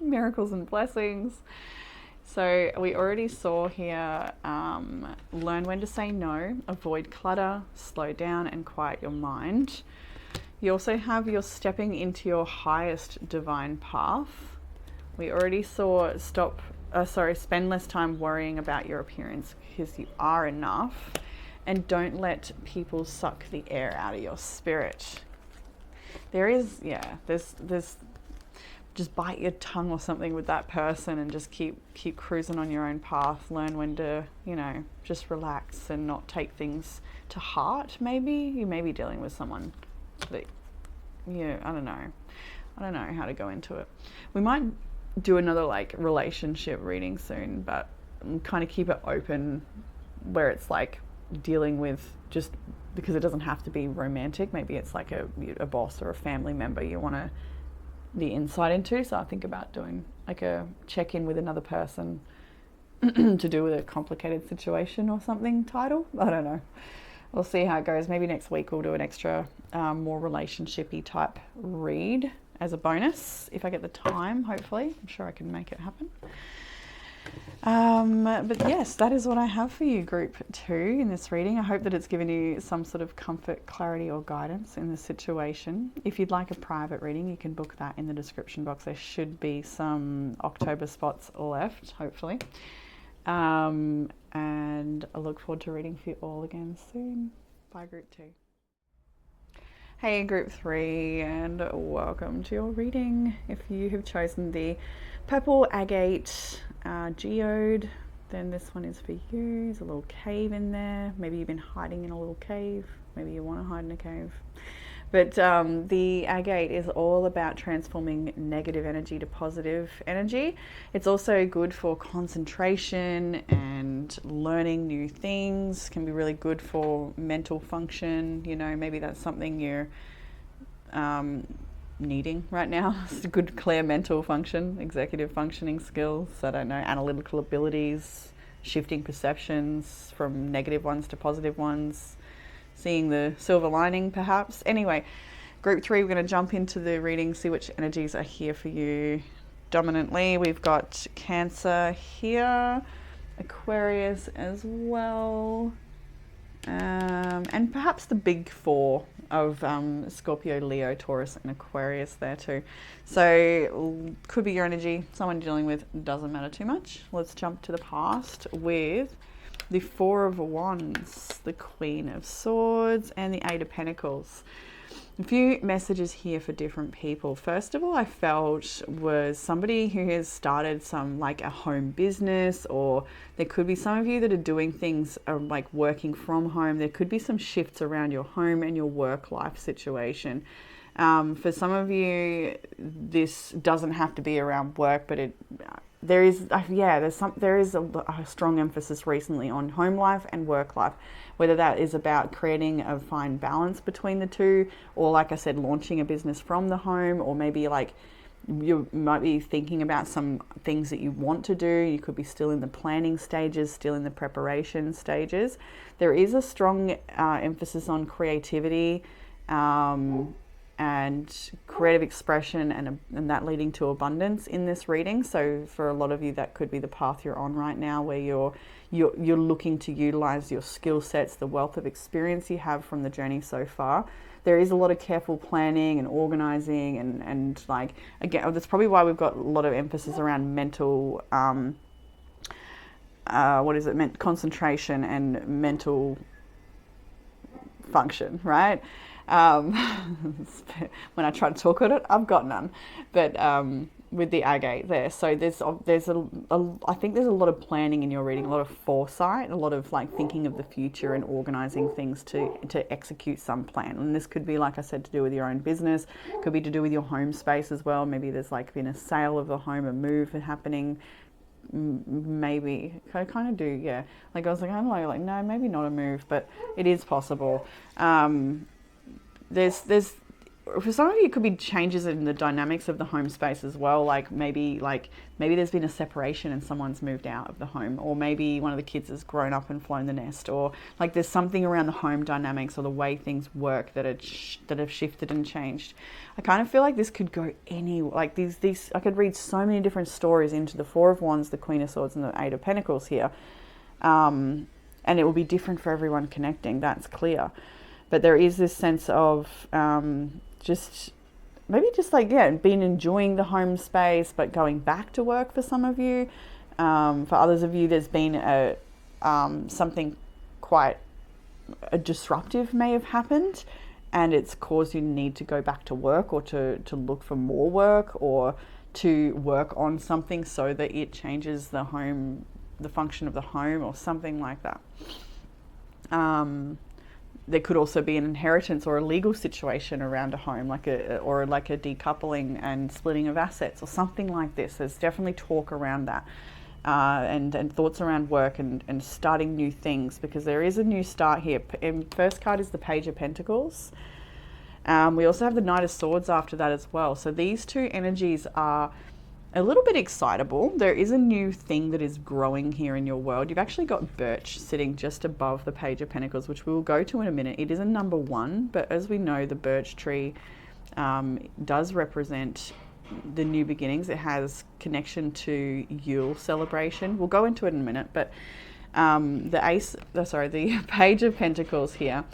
miracles and blessings. So we already saw here, learn when to say no, avoid clutter, slow down and quiet your mind. You also have your stepping into your highest divine path. We already saw spend less time worrying about your appearance because you are enough, and don't let people suck the air out of your spirit. There's just bite your tongue or something with that person and just keep cruising on your own path. Learn when to, just relax and not take things to heart. Maybe you may be dealing with someone that, I don't know how to go into it. We might do another relationship reading soon, but kind of keep it open where it's dealing with, just because it doesn't have to be romantic. Maybe it's like a boss or a family member you want the insight into. So I think about doing like a check-in with another person to do with a complicated situation or something title. I don't know. We'll see how it goes. Maybe next week we'll do an extra, more relationship-y type read as a bonus if I get the time, hopefully. I'm sure I can make it happen. But yes, that is what I have for you, group 2, in this reading. I hope that it's given you some sort of comfort, clarity, or guidance in this situation. If you'd like a private reading, you can book that in the description box. There should be some October spots left, hopefully. And I look forward to reading for you all again soon. Bye, group 2. Hey, group 3, and welcome to your reading. If you have chosen the purple agate geode, then this one is for you. There's a little cave in there. Maybe you've been hiding in a little cave. Maybe you want to hide in a cave. But the agate is all about transforming negative energy to positive energy. It's also good for concentration and learning new things. Can be really good for mental function. You know, maybe that's something you're needing right now. It's a good, clear mental function, executive functioning skills. I don't know, analytical abilities, shifting perceptions from negative ones to positive ones. Seeing the silver lining, perhaps. Anyway, group 3, we're going to jump into the reading, see which energies are here for you. Dominantly, we've got Cancer here, Aquarius as well, and perhaps the big 4 of Scorpio, Leo, Taurus, and Aquarius there too. So could be your energy, someone you're dealing with, doesn't matter too much. Let's jump to the past with the 4 of Wands, the Queen of Swords, and the 8 of Pentacles. A few messages here for different people. First of all, I felt was somebody who has started some, like a home business, or there could be some of you that are doing things like working from home. There could be some shifts around your home and your work life situation. For some of you, this doesn't have to be around work, but there is a strong emphasis recently on home life and work life, whether that is about creating a fine balance between the two, or like I said, launching a business from the home, or maybe like you might be thinking about some things that you want to do. You could be still in the planning stages, still in the preparation stages. There is a strong emphasis on creativity, and creative expression, and that leading to abundance in this reading. So for a lot of you, that could be the path you're on right now, where you're looking to utilize your skill sets, the wealth of experience you have from the journey so far. There is a lot of careful planning and organizing, and like, again, that's probably why we've got a lot of emphasis around mental concentration and mental function, right? When I try to talk on it, I've got none. But with the agate there, so I think there's a lot of planning in your reading, a lot of foresight, a lot of like thinking of the future and organizing things to execute some plan. And this could be, like I said, to do with your own business, could be to do with your home space as well. Maybe there's like been a sale of the home, a move happening. Maybe I kind of do, yeah. Like I was like, I'm like no, maybe not a move, but it is possible. There's for some of you, it could be changes in the dynamics of the home space as well. Like maybe there's been a separation and someone's moved out of the home, or maybe one of the kids has grown up and flown the nest, or like there's something around the home dynamics or the way things work that have shifted and changed. I kind of feel like this could go like these. I could read so many different stories into the 4 of Wands, the Queen of Swords, and the 8 of Pentacles here, and it will be different for everyone connecting. That's clear. But there is this sense of been enjoying the home space, but going back to work for some of you. For others of you, there's been something quite disruptive may have happened, and it's caused you to need to go back to work, or to look for more work, or to work on something so that it changes the function of the home, or something like that. There could also be an inheritance or a legal situation around a home, like a decoupling and splitting of assets, or something like this. There's definitely talk around that, and thoughts around work and starting new things, because there is a new start here. And first card is the Page of Pentacles. We also have the Knight of Swords after that as well. So these two energies are a little bit excitable. There is a new thing that is growing here in your world. You've actually got birch sitting just above the Page of Pentacles, which we'll go to in a minute. It is a number 1, but as we know, the birch tree does represent the new beginnings. It has connection to Yule celebration. We'll go into it in a minute, but the Page of Pentacles here.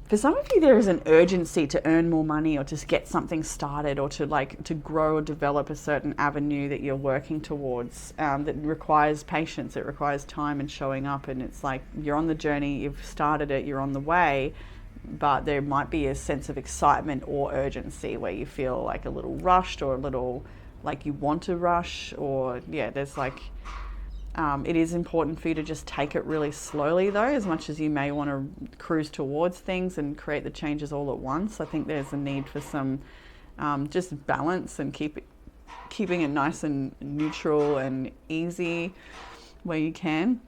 For some of you, there is an urgency to earn more money or to get something started or to grow or develop a certain avenue that you're working towards that requires patience. It requires time and showing up. And it's like you're on the journey, you've started it, you're on the way, but there might be a sense of excitement or urgency where you feel like a little rushed or a little like you want to rush, or there's like... it is important for you to just take it really slowly though, as much as you may want to cruise towards things and create the changes all at once. I think there's a need for some just balance and keeping it nice and neutral and easy where you can.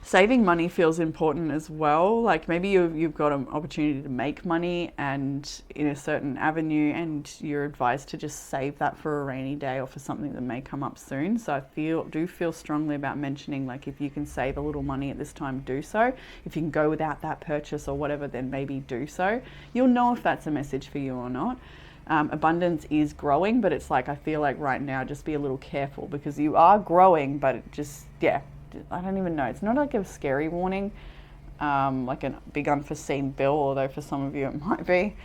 Saving money feels important as well. Like maybe you've got an opportunity to make money and in a certain avenue, and you're advised to just save that for a rainy day or for something that may come up soon. So I do feel strongly about mentioning, like, if you can save a little money at this time, do so. If you can go without that purchase or whatever, then maybe do so. You'll know if that's a message for you or not. Abundance is growing, but it's like, I feel like right now, just be a little careful because you are growing, but it just, I don't even know. It's not like a scary warning, like a big unforeseen bill, although for some of you it might be.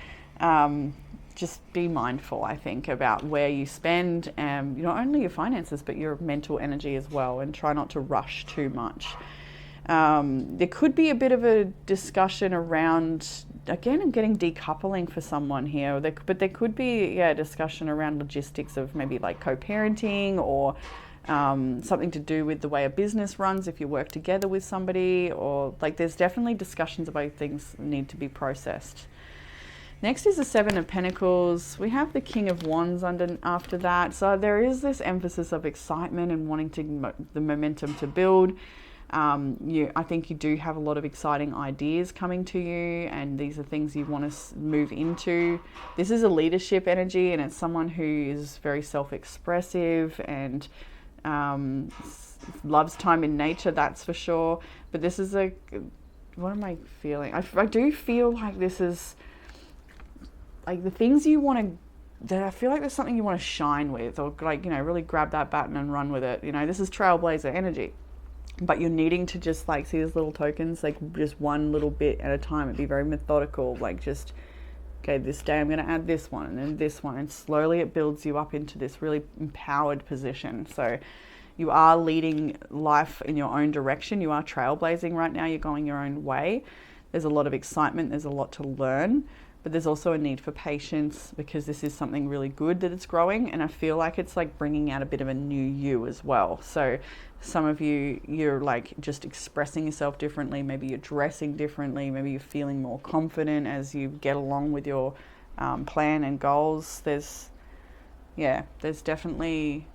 Just be mindful, I think, about where you spend, not only your finances, but your mental energy as well, and try not to rush too much. There could be a bit of a discussion around, again, I'm getting decoupling for someone here, but there could be a discussion around logistics of maybe like co-parenting or something to do with the way a business runs if you work together with somebody, or like there's definitely discussions about things need to be processed. Next is the Seven of Pentacles. We have the King of Wands after that. So there is this emphasis of excitement and wanting the momentum to build. I think you do have a lot of exciting ideas coming to you, and these are things you want to move into. This is a leadership energy, and it's someone who is very self-expressive and loves time in nature, that's for sure. But this is what am I feeling? I do feel like this is like the things you want to, that I feel like there's something you want to shine with, or like, really grab that baton and run with it. This is trailblazer energy, but you're needing to just like see these little tokens, like just one little bit at a time, and be very methodical, like just, okay, this day I'm going to add this one and then this one, and slowly it builds you up into this really empowered position. So you are leading life in your own direction. You are trailblazing right now. You're going your own way. There's a lot of excitement. There's a lot to learn, but there's also a need for patience because this is something really good that it's growing. And I feel like it's like bringing out a bit of a new you as well. So some of you, you're like just expressing yourself differently. Maybe you're dressing differently. Maybe you're feeling more confident as you get along with your plan and goals. There's definitely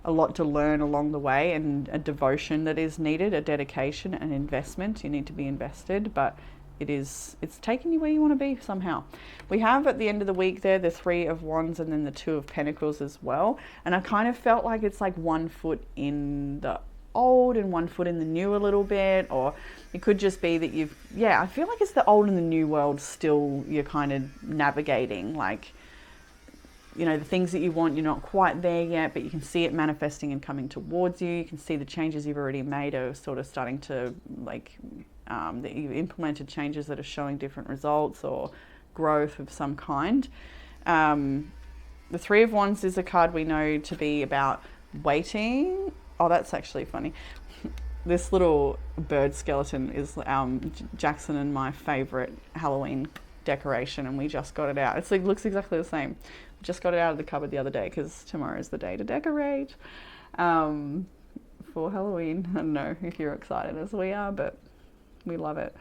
a lot to learn along the way, and a devotion that is needed, a dedication, an investment. You need to be invested, but it's taking you where you want to be somehow. We have at the end of the week there the Three of Wands and then the Two of Pentacles as well. And I kind of felt like it's like 1 foot in the old and 1 foot in the new a little bit, or it could just be that I feel like it's the old and the new world still you're kind of navigating, like, the things that you want, you're not quite there yet, but you can see it manifesting and coming towards you. You can see the changes you've already made are sort of starting to that you've implemented changes that are showing different results or growth of some kind. The Three of Wands is a card we know to be about waiting. Oh, that's actually funny. This little bird skeleton is Jackson and my favorite Halloween decoration, and we just got it out. It looks exactly the same. We just got it out of the cupboard the other day because tomorrow is the day to decorate for Halloween. I don't know if you're excited as we are, but we love it.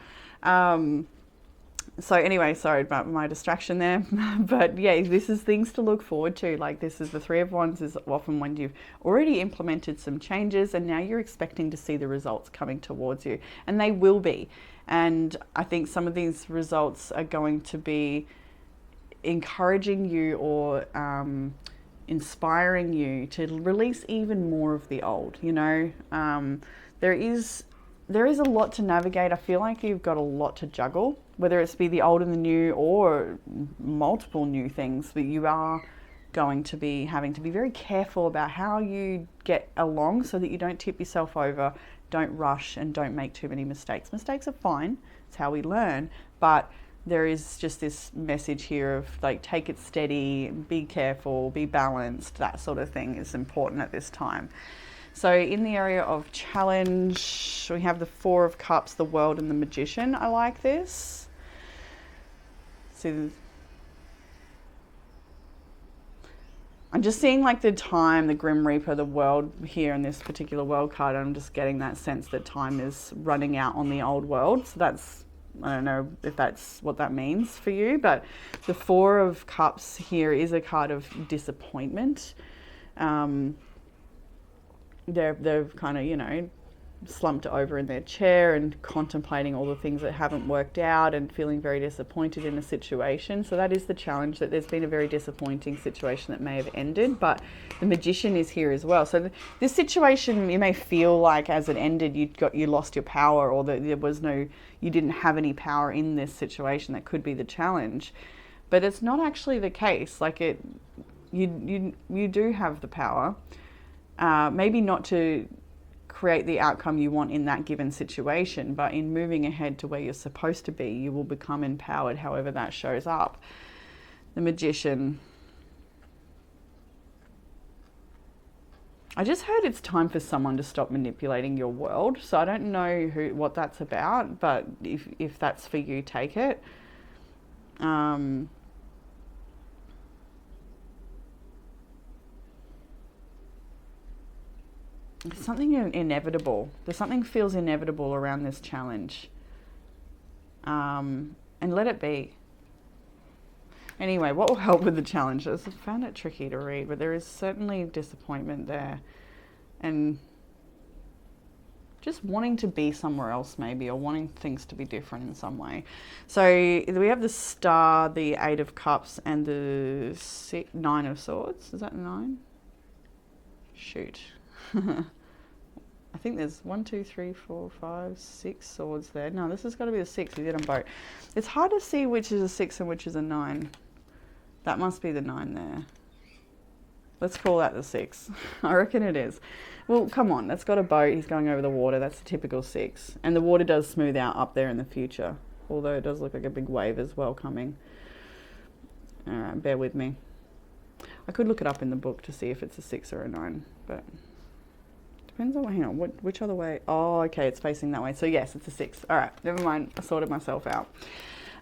So anyway, sorry about my distraction there. But this is things to look forward to. Like, this is the Three of Wands is often when you've already implemented some changes and now you're expecting to see the results coming towards you, and they will be. And I think some of these results are going to be encouraging you or inspiring you to release even more of the old. You know, there is a lot to navigate. I feel like you've got a lot to juggle, whether it's be the old and the new or multiple new things, but you are going to be having to be very careful about how you get along so that you don't tip yourself over, don't rush, and don't make too many mistakes. Mistakes are fine, it's how we learn, but there is just this message here of like, take it steady, be careful, be balanced, that sort of thing is important at this time. So in the area of challenge, we have the Four of Cups, the World, and the Magician. I like this. So I'm just seeing like the time, the Grim Reaper, the World here in this particular World card. I'm just getting that sense that time is running out on the old world. So that's, I don't know if that's what that means for you, but the Four of Cups here is a card of disappointment. They've kind of, you know, slumped over in their chair and contemplating all the things that haven't worked out and feeling very disappointed in a situation. So that is the challenge, that there's been a very disappointing situation that may have ended, but the Magician is here as well. So this situation, you may feel like as it ended, you lost your power, or that you didn't have any power in this situation. That could be the challenge, but it's not actually the case. Like you do have the power, maybe not to create the outcome you want in that given situation, but in moving ahead to where you're supposed to be, you will become empowered however that shows up. The Magician. I just heard it's time for someone to stop manipulating your world. So I don't know what that's about, but if that's for you, take it. There's something inevitable. There's something feels inevitable around this challenge. And let it be. Anyway, what will help with the challenge? I found it tricky to read, but there is certainly disappointment there. And just wanting to be somewhere else maybe, or wanting things to be different in some way. So we have the Star, the Eight of Cups, and the Nine of Swords. Is that 9? Shoot. I think there's 1, 2, 3, 4, 5, 6 swords there. No, this has got to be a 6. You did them both. It's hard to see which is a 6 and which is a 9. That must be the 9 there. Let's call that the 6. I reckon it is. Well, come on. That's got a boat. He's going over the water. That's a typical 6. And the water does smooth out up there in the future. Although it does look like a big wave as well coming. All right, bear with me. I could look it up in the book to see if it's a 6 or a 9, but depends on, hang on, which other way? Oh, okay, it's facing that way. So yes, it's a 6. All right, never mind. I sorted myself out.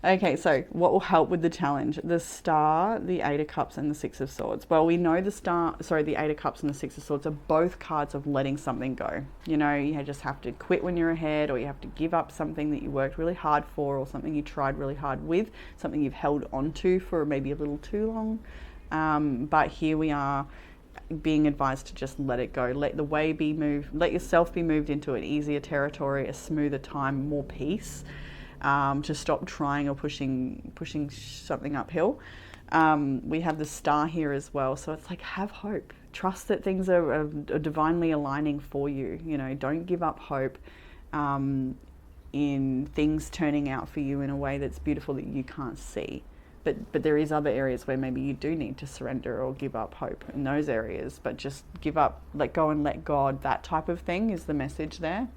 Okay, so what will help with the challenge? The Star, the Eight of Cups, and the Six of Swords. Well, we know the Eight of Cups and the Six of Swords are both cards of letting something go. You know, you just have to quit when you're ahead, or you have to give up something that you worked really hard for, or something you tried really hard with, something you've held on to for maybe a little too long. But here we are being advised to just let it go. Let the way be moved. Let yourself be moved into an easier territory, a smoother time, more peace. To stop trying or pushing something uphill. We have the Star here as well, so it's like, have hope. Trust that things are divinely aligning for you. You know, don't give up hope in things turning out for you in a way that's beautiful that you can't see. But there is other areas where maybe you do need to surrender or give up hope in those areas. But just give up, let go and let God. That type of thing is the message there.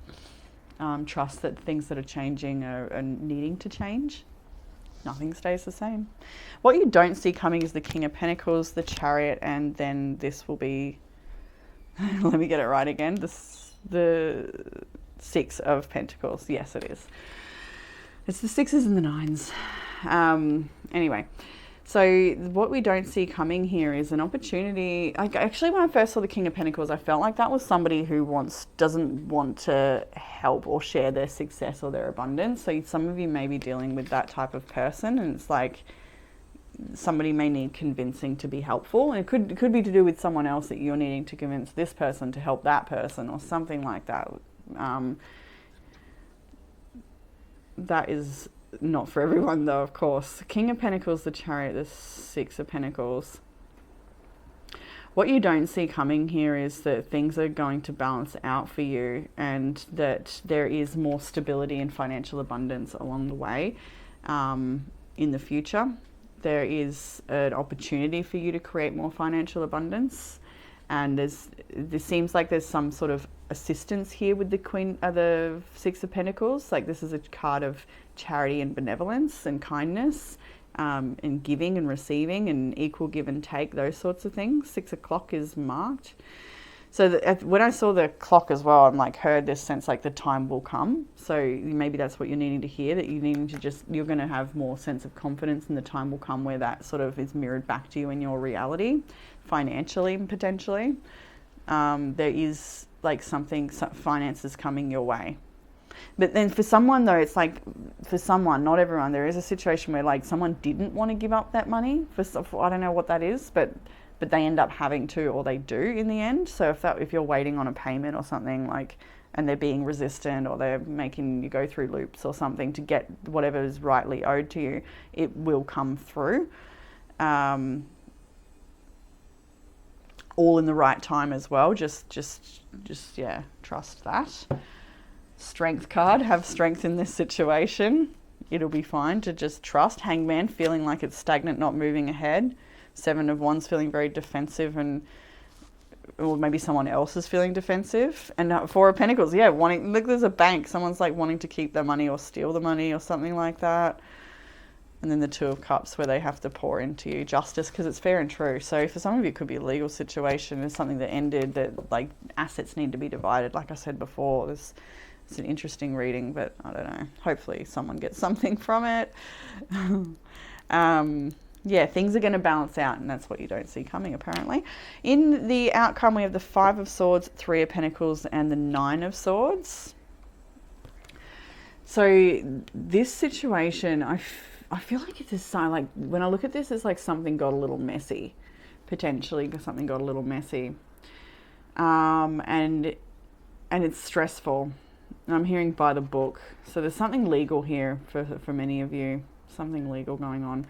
Trust that things that are changing are needing to change. Nothing stays the same. What you don't see coming is the King of Pentacles, the Chariot, and then this will be, let me get it right again, the Six of Pentacles. Yes, it is. It's the 6s and the 9s. Anyway, so what we don't see coming here is an opportunity. Actually, when I first saw the King of Pentacles, I felt like that was somebody who doesn't want to help or share their success or their abundance. So some of you may be dealing with that type of person, and it's like somebody may need convincing to be helpful. And it could be to do with someone else, that you're needing to convince this person to help that person or something like that. That is not for everyone though, of course. King of Pentacles, the Chariot, the Six of Pentacles. What you don't see coming here is that things are going to balance out for you, and that there is more stability and financial abundance along the way in the future. There is an opportunity for you to create more financial abundance, and there seems like there's some sort of assistance here with the Six of Pentacles. Like, this is a card of charity and benevolence and kindness, and giving and receiving and equal give and take, those sorts of things. 6 o'clock is marked. So when I saw the clock as well, I'm like, heard this sense like the time will come. So maybe that's what you're needing to hear, that you're going to have more sense of confidence, and the time will come where that sort of is mirrored back to you in your reality, financially, potentially. There is like some finances coming your way. But then for someone though, it's like, for someone, not everyone, there is a situation where like someone didn't want to give up that money for I don't know what that is, but they end up having to, or they do in the end. So if you're waiting on a payment or something, like, and they're being resistant, or they're making you go through loops or something to get whatever is rightly owed to you, it will come through. All in the right time as well. Just yeah, trust that. Strength card, have strength in this situation. It'll be fine to just trust. Hangman, feeling like it's stagnant, not moving ahead. 7 of Wands, feeling very defensive, or maybe someone else is feeling defensive. And 4 of Pentacles, yeah, look, there's a bank. Someone's like wanting to keep their money or steal the money or something like that. And then the 2 of Cups, where they have to pour into you. Justice, because it's fair and true. So for some of you, it could be a legal situation. It's something that ended, that like assets need to be divided. Like I said before, it's an interesting reading, but I don't know. Hopefully someone gets something from it. Yeah, things are going to balance out, and that's what you don't see coming, apparently. In the outcome, we have the 5 of Swords, 3 of Pentacles, and the 9 of Swords. So this situation, I feel like it's just like, when I look at this, it's like something got a little messy, potentially, because something got a little messy. And it's stressful. I'm hearing by the book. So there's something legal here for many of you, something legal going on.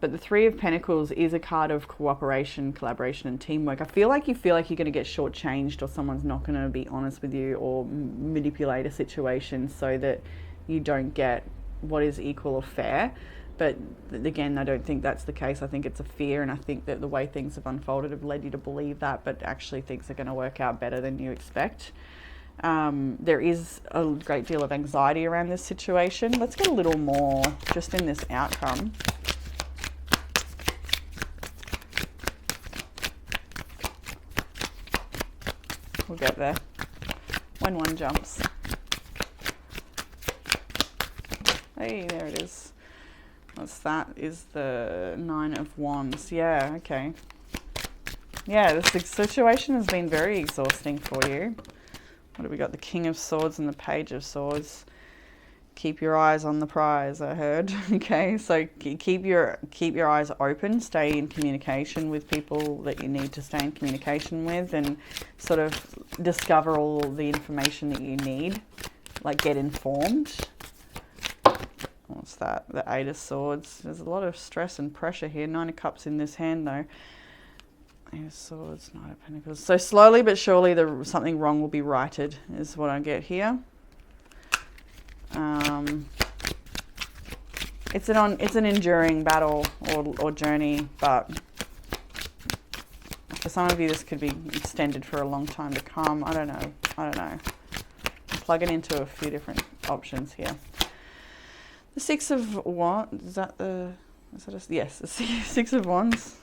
But the 3 of Pentacles is a card of cooperation, collaboration, and teamwork. I feel like you're going to get shortchanged, or someone's not going to be honest with you, or manipulate a situation so that you don't get what is equal or fair. But again, I don't think that's the case. I think it's a fear, and I think that the way things have unfolded have led you to believe that, but actually things are going to work out better than you expect. There is a great deal of anxiety around this situation. Let's get a little more just in this outcome. We'll get there when one jumps. Hey, there it is. That is the 9 of Wands. Yeah, okay. Yeah, this situation has been very exhausting for you. What have we got? The King of Swords and the Page of Swords. Keep your eyes on the prize, I heard. Okay, so keep your eyes open. Stay in communication with people that you need to stay in communication with, and sort of discover all the information that you need. Like, get informed. What's that? The 8 of Swords. There's a lot of stress and pressure here. 9 of Cups in this hand, though. 8 of Swords, 9 of Pentacles. So slowly but surely, something wrong will be righted, is what I get here. It's an enduring battle or journey, but for some of you, this could be extended for a long time to come. I don't know. I'm plugging into a few different options here. The 6 of Wands, yes, the 6 of Wands.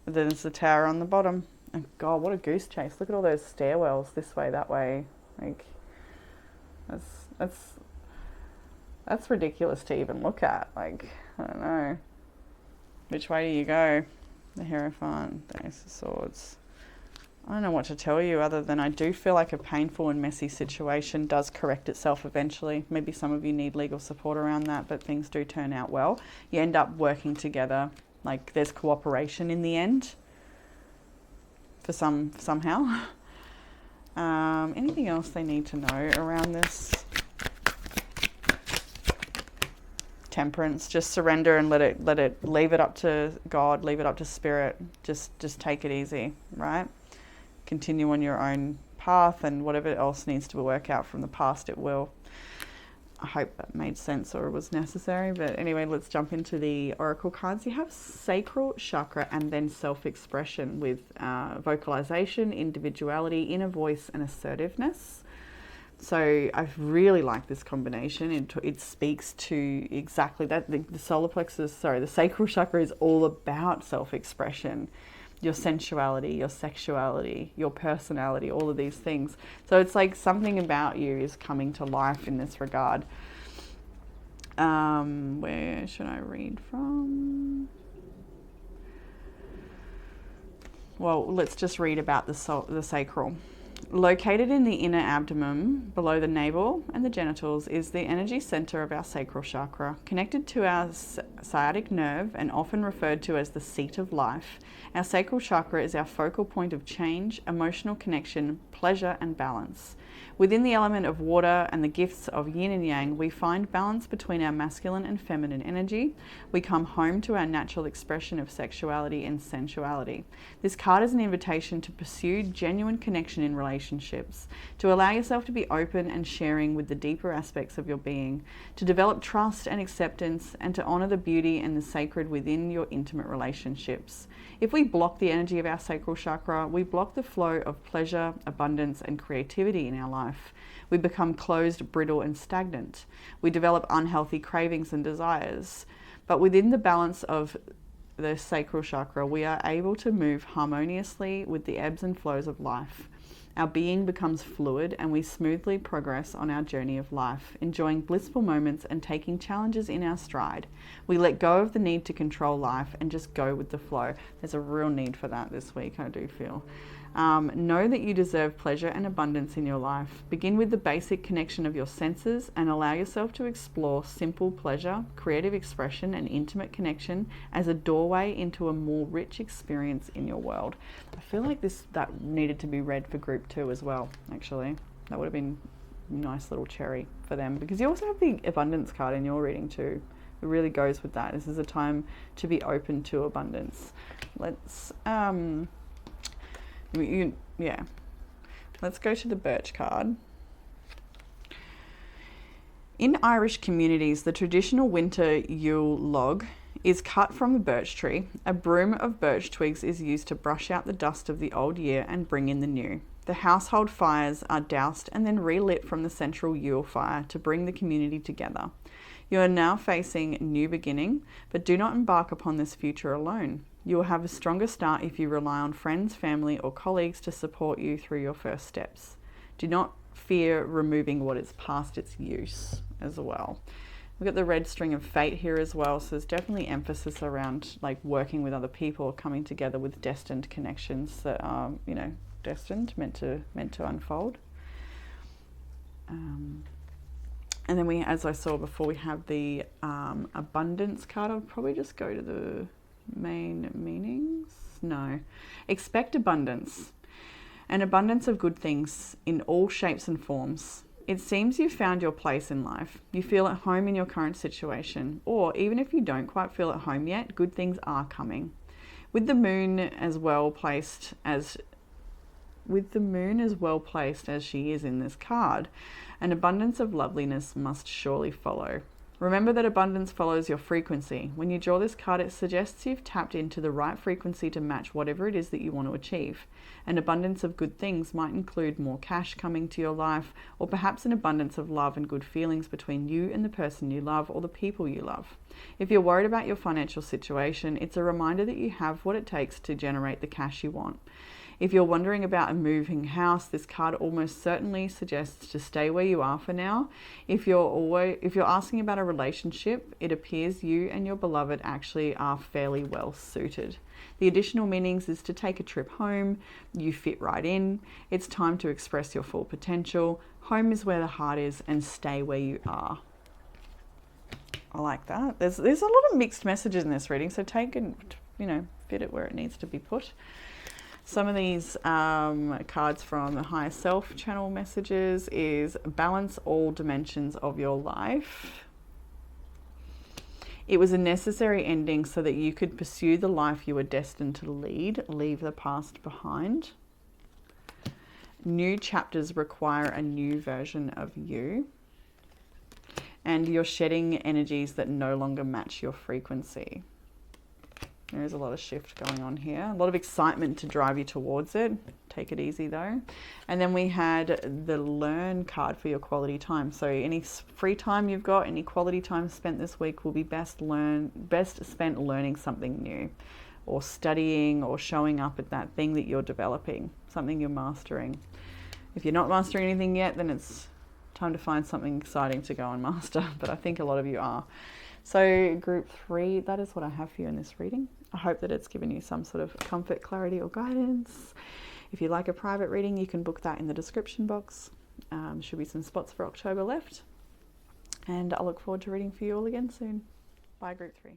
Then there's the Tower on the bottom. And God, what a goose chase. Look at all those stairwells this way, that way. Like, that's ridiculous to even look at. Like, I don't know. Which way do you go? The Hierophant, the Ace of Swords. I don't know what to tell you other than I do feel like a painful and messy situation does correct itself eventually. Maybe some of you need legal support around that, but things do turn out well. You end up working together. Like, there's cooperation in the end for somehow. Anything else they need to know around this? Temperance, just surrender and leave it up to God, leave it up to Spirit. Just take it easy, right? Continue on your own path, and whatever else needs to work out from the past, it will. I hope that made sense or was necessary. But anyway, let's jump into the oracle cards. You have sacral chakra and then self-expression with vocalization, individuality, inner voice, and assertiveness. So I really like this combination. It speaks to exactly that. The solar plexus, the sacral chakra is all about self-expression, your sensuality, your sexuality, your personality, all of these things. So it's like something about you is coming to life in this regard. Where should I read from? Well, let's just read about the sacral. Located in the inner abdomen, below the navel and the genitals, is the energy center of our sacral chakra. Connected to our sciatic nerve and often referred to as the seat of life, our sacral chakra is our focal point of change, emotional connection, pleasure, and balance. Within the element of water and the gifts of yin and yang, we find balance between our masculine and feminine energy. We come home to our natural expression of sexuality and sensuality. This card is an invitation to pursue genuine connection in relationships, to allow yourself to be open and sharing with the deeper aspects of your being, to develop trust and acceptance, and to honor the beauty and the sacred within your intimate relationships. If we block the energy of our sacral chakra, we block the flow of pleasure, abundance, and creativity in our life. We become closed, brittle, and stagnant. We develop unhealthy cravings and desires. But within the balance of the sacral chakra, we are able to move harmoniously with the ebbs and flows of life. Our being becomes fluid and we smoothly progress on our journey of life, enjoying blissful moments and taking challenges in our stride. We let go of the need to control life and just go with the flow. There's a real need for that this week, I do feel. Know that you deserve pleasure and abundance in your life. Begin with the basic connection of your senses and allow yourself to explore simple pleasure, creative expression, and intimate connection as a doorway into a more rich experience in your world. I feel like that needed to be read for group 2 as well, actually. That would have been a nice little cherry for them, because you also have the abundance card in your reading too. It really goes with that. This is a time to be open to abundance. Let's let's go to the birch card. In Irish communities, the traditional winter Yule log is cut from a birch tree. A broom of birch twigs is used to brush out the dust of the old year and bring in the new. The household fires are doused and then relit from the central Yule fire to bring the community together. You are now facing a new beginning, but do not embark upon this future alone. You will have a stronger start if you rely on friends, family, or colleagues to support you through your first steps. Do not fear removing what is past its use as well. We've got the red string of fate here as well, so there's definitely emphasis around like working with other people, coming together with destined connections that are, destined, meant to unfold. And then we, as I saw before, we have the abundance card. I'll probably just go to the main meanings. No. Expect abundance. An abundance of good things in all shapes and forms. It seems you've found your place in life. You feel at home in your current situation, or even if you don't quite feel at home yet, good things are coming. With the moon as well placed as she is in this card, an abundance of loveliness must surely follow. Remember that abundance follows your frequency. When you draw this card, it suggests you've tapped into the right frequency to match whatever it is that you want to achieve. An abundance of good things might include more cash coming to your life, or perhaps an abundance of love and good feelings between you and the person you love or the people you love. If you're worried about your financial situation, it's a reminder that you have what it takes to generate the cash you want. If you're wondering about a moving house, this card almost certainly suggests to stay where you are for now. If you're asking about a relationship, it appears you and your beloved actually are fairly well suited. The additional meanings is to take a trip home. You fit right in. It's time to express your full potential. Home is where the heart is, and stay where you are. I like that. There's a lot of mixed messages in this reading, so take and fit it where it needs to be put. Some of these cards from the Higher Self channel messages is balance all dimensions of your life. It was a necessary ending so that you could pursue the life you were destined to lead, leave the past behind. New chapters require a new version of you. And you're shedding energies that no longer match your frequency. There is a lot of shift going on here. A lot of excitement to drive you towards it. Take it easy though. And then we had the learn card for your quality time. So any free time you've got, any quality time spent this week will be best spent learning something new, or studying, or showing up at that thing that you're developing, something you're mastering. If you're not mastering anything yet, then it's time to find something exciting to go and master. But I think a lot of you are. So group 3, that is what I have for you in this reading. I hope that it's given you some sort of comfort, clarity, or guidance. If you'd like a private reading, you can book that in the description box. Should be some spots for October left. And I look forward to reading for you all again soon. Bye, group 3.